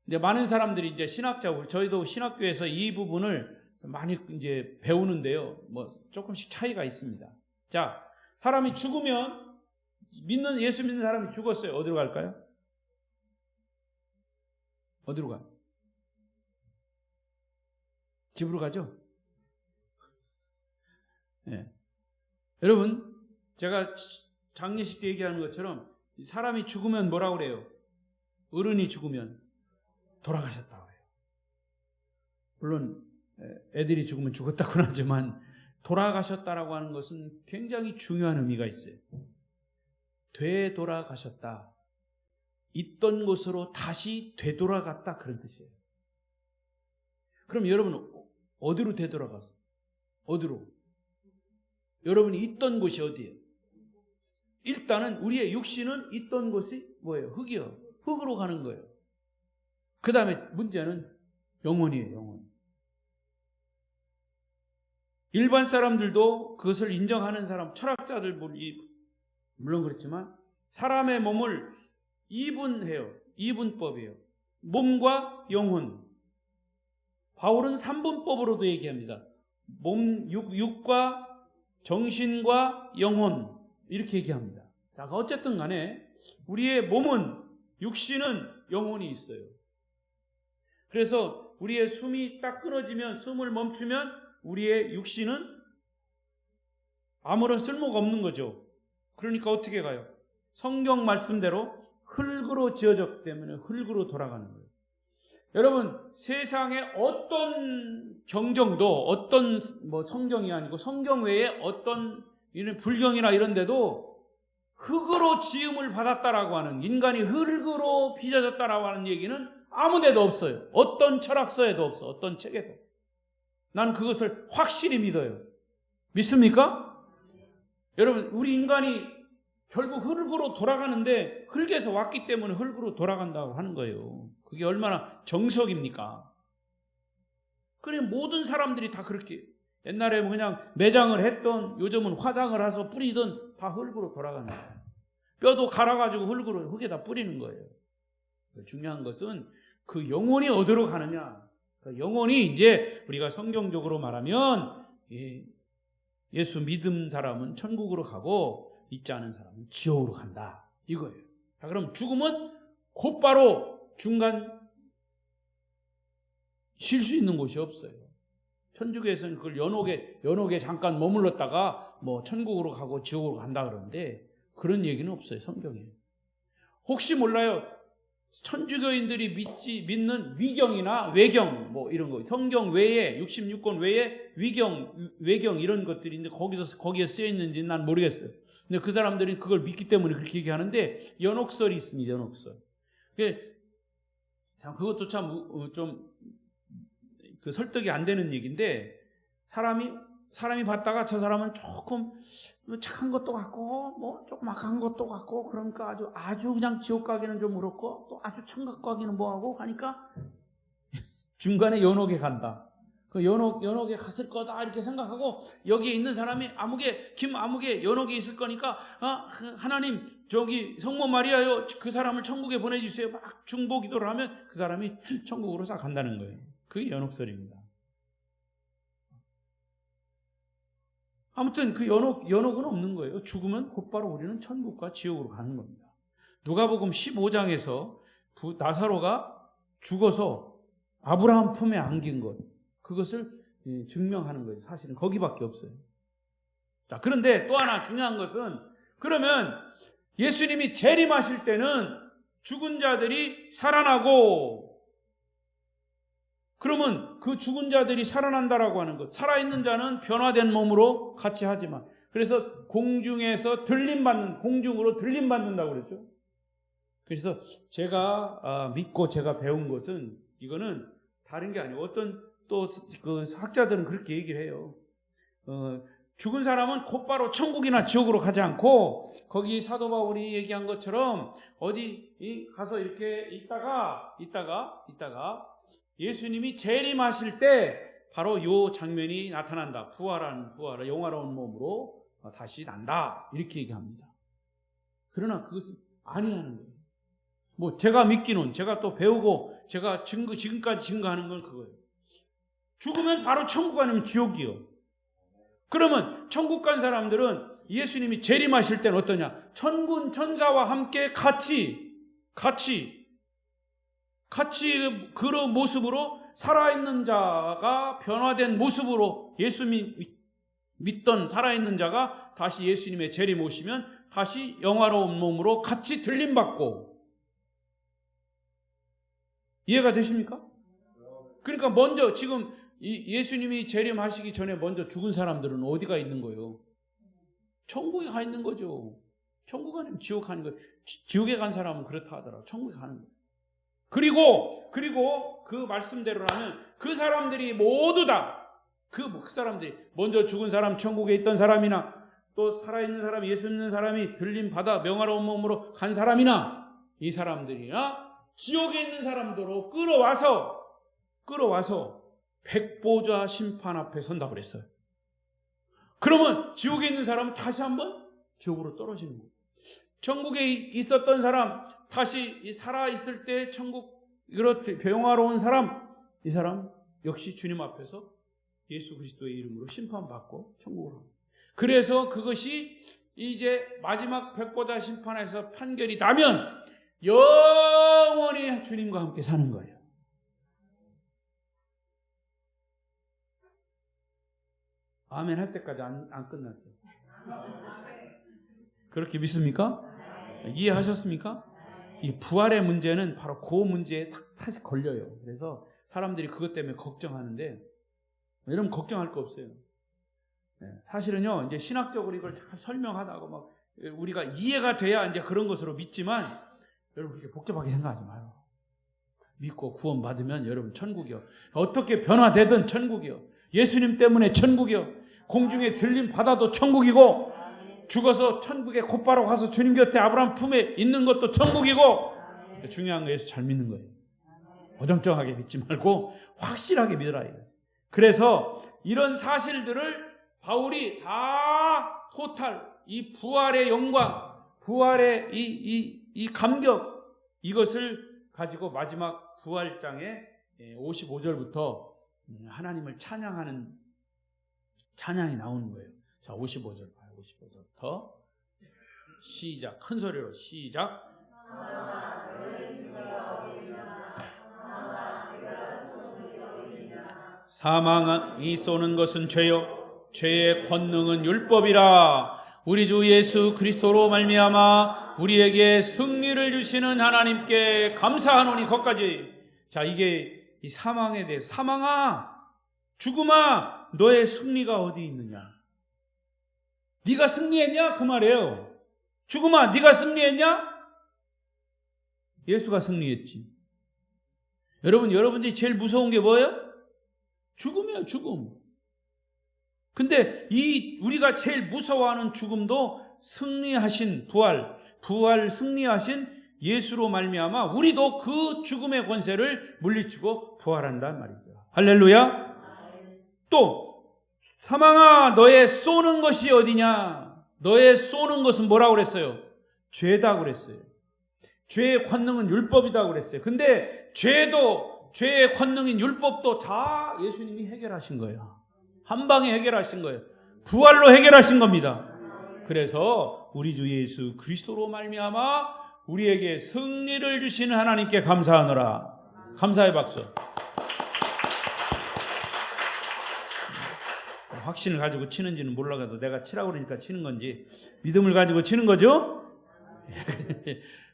Speaker 1: 이제 많은 사람들이 이제 신학자고 저희도 신학교에서 이 부분을 많이 이제 배우는데요. 뭐 조금씩 차이가 있습니다. 자, 사람이 죽으면 예수 믿는 사람이 죽었어요. 어디로 갈까요? 어디로 가요? 집으로 가죠? 네. 여러분, 제가 장례식 때 얘기하는 것처럼 사람이 죽으면 뭐라고 그래요? 어른이 죽으면 돌아가셨다고 해요. 물론 애들이 죽으면 죽었다고는 하지만 돌아가셨다라고 하는 것은 굉장히 중요한 의미가 있어요. 되돌아가셨다. 있던 곳으로 다시 되돌아갔다 그런 뜻이에요. 그럼 여러분 어디로 되돌아갔어? 어디로? 여러분이 있던 곳이 어디예요? 일단은 우리의 육신은 있던 곳이 뭐예요? 흙이요. 흙으로 가는 거예요. 그 다음에 문제는 영혼이에요. 영혼. 일반 사람들도 그것을 인정하는 사람, 철학자들 물론 그렇지만 사람의 몸을 이분해요. 이분법이에요. 몸과 영혼. 바울은 3분법으로도 얘기합니다. 몸, 육과 정신과 영혼 이렇게 얘기합니다. 자, 어쨌든 간에 우리의 몸은 육신은 영혼이 있어요. 그래서 우리의 숨이 딱 끊어지면 숨을 멈추면 우리의 육신은 아무런 쓸모가 없는 거죠. 그러니까 어떻게 가요? 성경 말씀대로 흙으로 지어졌기 때문에 흙으로 돌아가는 거예요. 여러분 세상의 어떤 경정도 어떤 성경이 아니고 성경 외에 어떤 이런 불경이나 이런 데도 흙으로 지음을 받았다라고 하는 인간이 흙으로 빚어졌다라고 하는 얘기는 아무 데도 없어요. 어떤 철학서에도 없어. 어떤 책에도. 난 그것을 확실히 믿어요. 믿습니까? 여러분 우리 인간이 결국 흙으로 돌아가는데 흙에서 왔기 때문에 흙으로 돌아간다고 하는 거예요. 그게 얼마나 정석입니까? 그래 모든 사람들이 다 그렇게 옛날에 그냥 매장을 했던 요즘은 화장을 해서 뿌리던 다 흙으로 돌아가는 거예요. 뼈도 갈아가지고 흙에다 뿌리는 거예요. 중요한 것은 그 영혼이 어디로 가느냐. 그 영혼이 이제 우리가 성경적으로 말하면 예수 믿은 사람은 천국으로 가고 믿지 않은 사람은 지옥으로 간다. 이거예요. 자, 그럼 죽음은 곧바로 중간 쉴 수 있는 곳이 없어요. 천주교에서는 그걸 연옥에 잠깐 머물렀다가 천국으로 가고 지옥으로 간다 그러는데 그런 얘기는 없어요. 성경에. 혹시 몰라요. 천주교인들이 믿는 위경이나 외경 이런 거 성경 외에 66권 외에 외경 이런 것들이 있는데 거기에 쓰여 있는지 난 모르겠어요. 근데 그 사람들이 그걸 믿기 때문에 그렇게 얘기하는데 연옥설이 있습니다. 연옥설. 참 그것도 참 좀 그 설득이 안 되는 얘기인데, 사람이 봤다가 저 사람은 조금 착한 것도 같고 뭐 조금 악한 것도 같고, 그러니까 아주 그냥 지옥 가기는 좀 그렇고 또 아주 천국 가기는 뭐하고 하니까 중간에 연옥에 간다. 그 연옥에 갔을 거다 이렇게 생각하고, 여기에 있는 사람이 김아무개 연옥에 있을 거니까 하나님 저기 성모 마리아요, 그 사람을 천국에 보내주세요. 막 중보 기도를 하면 그 사람이 천국으로 싹 간다는 거예요. 그게 연옥설입니다. 아무튼 그 연옥은 없는 거예요. 죽으면 곧바로 우리는 천국과 지옥으로 가는 겁니다. 누가복음 15장에서 나사로가 죽어서 아브라함 품에 안긴 것, 그것을 증명하는 거예요. 사실은 거기밖에 없어요. 자, 그런데 또 하나 중요한 것은, 그러면 예수님이 재림하실 때는 죽은 자들이 살아나고, 그러면 그 죽은 자들이 살아난다라고 하는 것, 살아있는 자는 변화된 몸으로 같이 하지만, 그래서 공중에서 공중으로 들림받는다고 그랬죠. 그래서 제가 믿고 제가 배운 것은, 이거는 다른 게 아니에요. 어떤 또 그 학자들은 그렇게 얘기를 해요. 죽은 사람은 곧바로 천국이나 지옥으로 가지 않고, 거기 사도 바울이 얘기한 것처럼 어디 가서 이렇게 있다가 예수님이 재림하실 때 바로 요 장면이 나타난다. 부활한 영화로운 몸으로 다시 난다, 이렇게 얘기합니다. 그러나 그것은 아니라는 거예요. 뭐 제가 믿기는, 제가 또 배우고 제가 지금까지 증거하는 건 그거예요. 죽으면 바로 천국 아니면 지옥이요. 그러면 천국 간 사람들은 예수님이 재림하실 때는 어떠냐? 천군 천사와 함께 같이 그런 모습으로, 살아있는 자가 변화된 모습으로, 예수 믿던 살아있는 자가 다시 예수님의 재림 오시면 다시 영화로운 몸으로 같이 들림받고. 이해가 되십니까? 그러니까 먼저 지금 예수님이 재림하시기 전에 먼저 죽은 사람들은 어디가 있는 거예요? 천국에 가 있는 거죠. 천국 아니면 지옥 가는 거예요. 지옥에 간 사람은 그렇다 하더라고요. 천국에 가는 거예요. 그리고 그 말씀대로라면 그 사람들이 모두 다, 그 사람들이, 먼저 죽은 사람, 천국에 있던 사람이나 또 살아있는 사람, 예수 믿는 사람이 들림받아 명화로운 몸으로 간 사람이나, 이 사람들이나 지옥에 있는 사람들로 끌어와서 백보자 심판 앞에 선다 그랬어요. 그러면 지옥에 있는 사람은 다시 한번 지옥으로 떨어지는 거예요. 천국에 있었던 사람, 다시 살아있을 때 천국으로 영화로운 사람, 이 사람 역시 주님 앞에서 예수 그리스도의 이름으로 심판받고 천국으로 갑니다. 그래서 그것이 이제 마지막 백보자 심판에서 판결이 나면 영원히 주님과 함께 사는 거예요. 아멘 할 때까지 안 끝났죠. 그렇게 믿습니까? 이해하셨습니까? 이 부활의 문제는 바로 그 문제에 사실 걸려요. 그래서 사람들이 그것 때문에 걱정하는데, 여러분 걱정할 거 없어요. 사실은요, 이제 신학적으로 이걸 잘 설명하다가 막 우리가 이해가 돼야 이제 그런 것으로 믿지만, 여러분 그렇게 복잡하게 생각하지 마요. 믿고 구원받으면 여러분 천국이요. 어떻게 변화되든 천국이요. 예수님 때문에 천국이요. 공중에 들림 받아도 천국이고, 죽어서 천국에 곧바로 가서 주님 곁에 아브라함 품에 있는 것도 천국이고. 중요한 거 예수 잘 믿는 거예요. 어정쩡하게 믿지 말고 확실하게 믿으라. 그래서 이런 사실들을 바울이 다 이 부활의 영광, 부활의 이 감격, 이것을 가지고 마지막 부활장에 55절부터 하나님을 찬양하는 찬양이 나오는 거예요. 자, 55절 봐요. 55절부터 시작. 큰 소리로 시작. 사망이 쏘는 것은 죄요, 죄의 권능은 율법이라. 우리 주 예수 그리스도로 말미암아 우리에게 승리를 주시는 하나님께 감사하노니. 거기까지. 자, 이게 이 사망에 대해, 사망아, 죽음아, 너의 승리가 어디 있느냐? 네가 승리했냐? 그 말이에요. 죽음아, 네가 승리했냐? 예수가 승리했지. 여러분들이 제일 무서운 게 뭐예요? 죽음이에요, 죽음. 근데 우리가 제일 무서워하는 죽음도 승리하신 부활 승리하신 예수로 말미암아 우리도 그 죽음의 권세를 물리치고 부활한단 말이죠. 할렐루야. 또 사망아 너의 쏘는 것이 어디냐? 너의 쏘는 것은 뭐라고 그랬어요? 죄다 그랬어요. 죄의 권능은 율법이다 그랬어요. 근데 죄의 권능인 율법도 다 예수님이 해결하신 거예요. 한 방에 해결하신 거예요. 부활로 해결하신 겁니다. 그래서 우리 주 예수 그리스도로 말미암아 우리에게 승리를 주시는 하나님께 감사하노라. 감사의 박수. 확신을 가지고 치는지는 몰라도 내가 치라고 그러니까 치는 건지 믿음을 가지고 치는 거죠.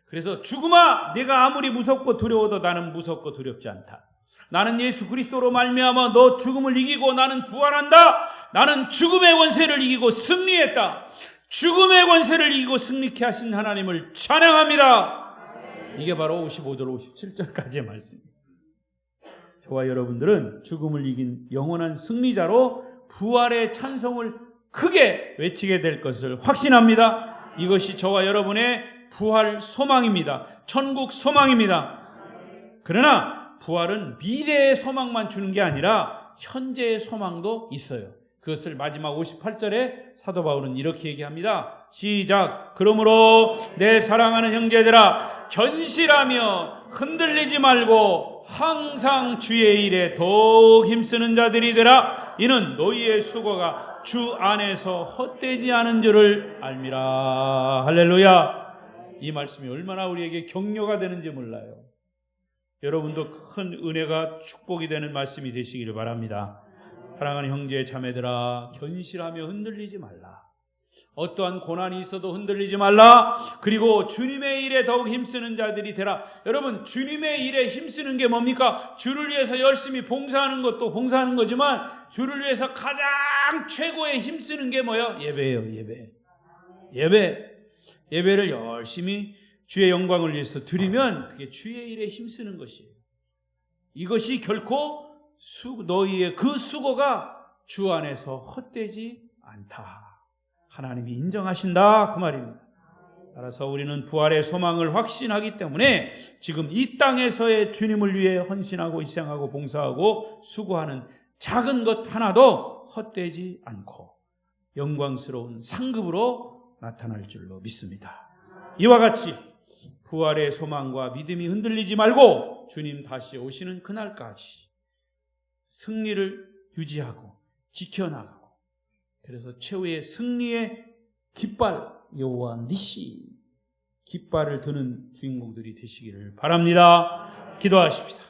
Speaker 1: 그래서 죽음아 네가 아무리 무섭고 두려워도 나는 무섭고 두렵지 않다. 나는 예수 그리스도로 말미암아 너 죽음을 이기고 나는 부활한다. 나는 죽음의 권세를 이기고 승리했다. 죽음의 권세를 이기고 승리케 하신 하나님을 찬양합니다. 이게 바로 55절 57절까지의 말씀입니다. 저와 여러분들은 죽음을 이긴 영원한 승리자로 부활의 찬송을 크게 외치게 될 것을 확신합니다. 이것이 저와 여러분의 부활 소망입니다. 천국 소망입니다. 그러나 부활은 미래의 소망만 주는 게 아니라 현재의 소망도 있어요. 그것을 마지막 58절에 사도 바울은 이렇게 얘기합니다. 시작. 그러므로 내 사랑하는 형제들아 견실하며 흔들리지 말고 항상 주의 일에 더욱 힘쓰는 자들이 되라. 이는 너희의 수고가 주 안에서 헛되지 않은 줄을 알미라. 할렐루야. 이 말씀이 얼마나 우리에게 격려가 되는지 몰라요. 여러분도 큰 은혜가 축복이 되는 말씀이 되시기를 바랍니다. 사랑하는 형제 자매들아 견실하며 흔들리지 말라. 어떠한 고난이 있어도 흔들리지 말라. 그리고 주님의 일에 더욱 힘쓰는 자들이 되라. 여러분 주님의 일에 힘쓰는 게 뭡니까? 주를 위해서 열심히 봉사하는 것도 봉사하는 거지만 주를 위해서 가장 최고의 힘쓰는 게 뭐예요? 예배예요. 예배를 열심히 주의 영광을 위해서 드리면 그게 주의 일에 힘쓰는 것이에요. 이것이 결코 너희의 그 수고가 주 안에서 헛되지 않다. 하나님이 인정하신다 그 말입니다. 따라서 우리는 부활의 소망을 확신하기 때문에 지금 이 땅에서의 주님을 위해 헌신하고 희생하고 봉사하고 수고하는 작은 것 하나도 헛되지 않고 영광스러운 상급으로 나타날 줄로 믿습니다. 이와 같이 부활의 소망과 믿음이 흔들리지 말고 주님 다시 오시는 그날까지 승리를 유지하고 지켜나가고 그래서 최후의 승리의 깃발 여호와 니시 깃발을 드는 주인공들이 되시기를 바랍니다. 기도하십시다.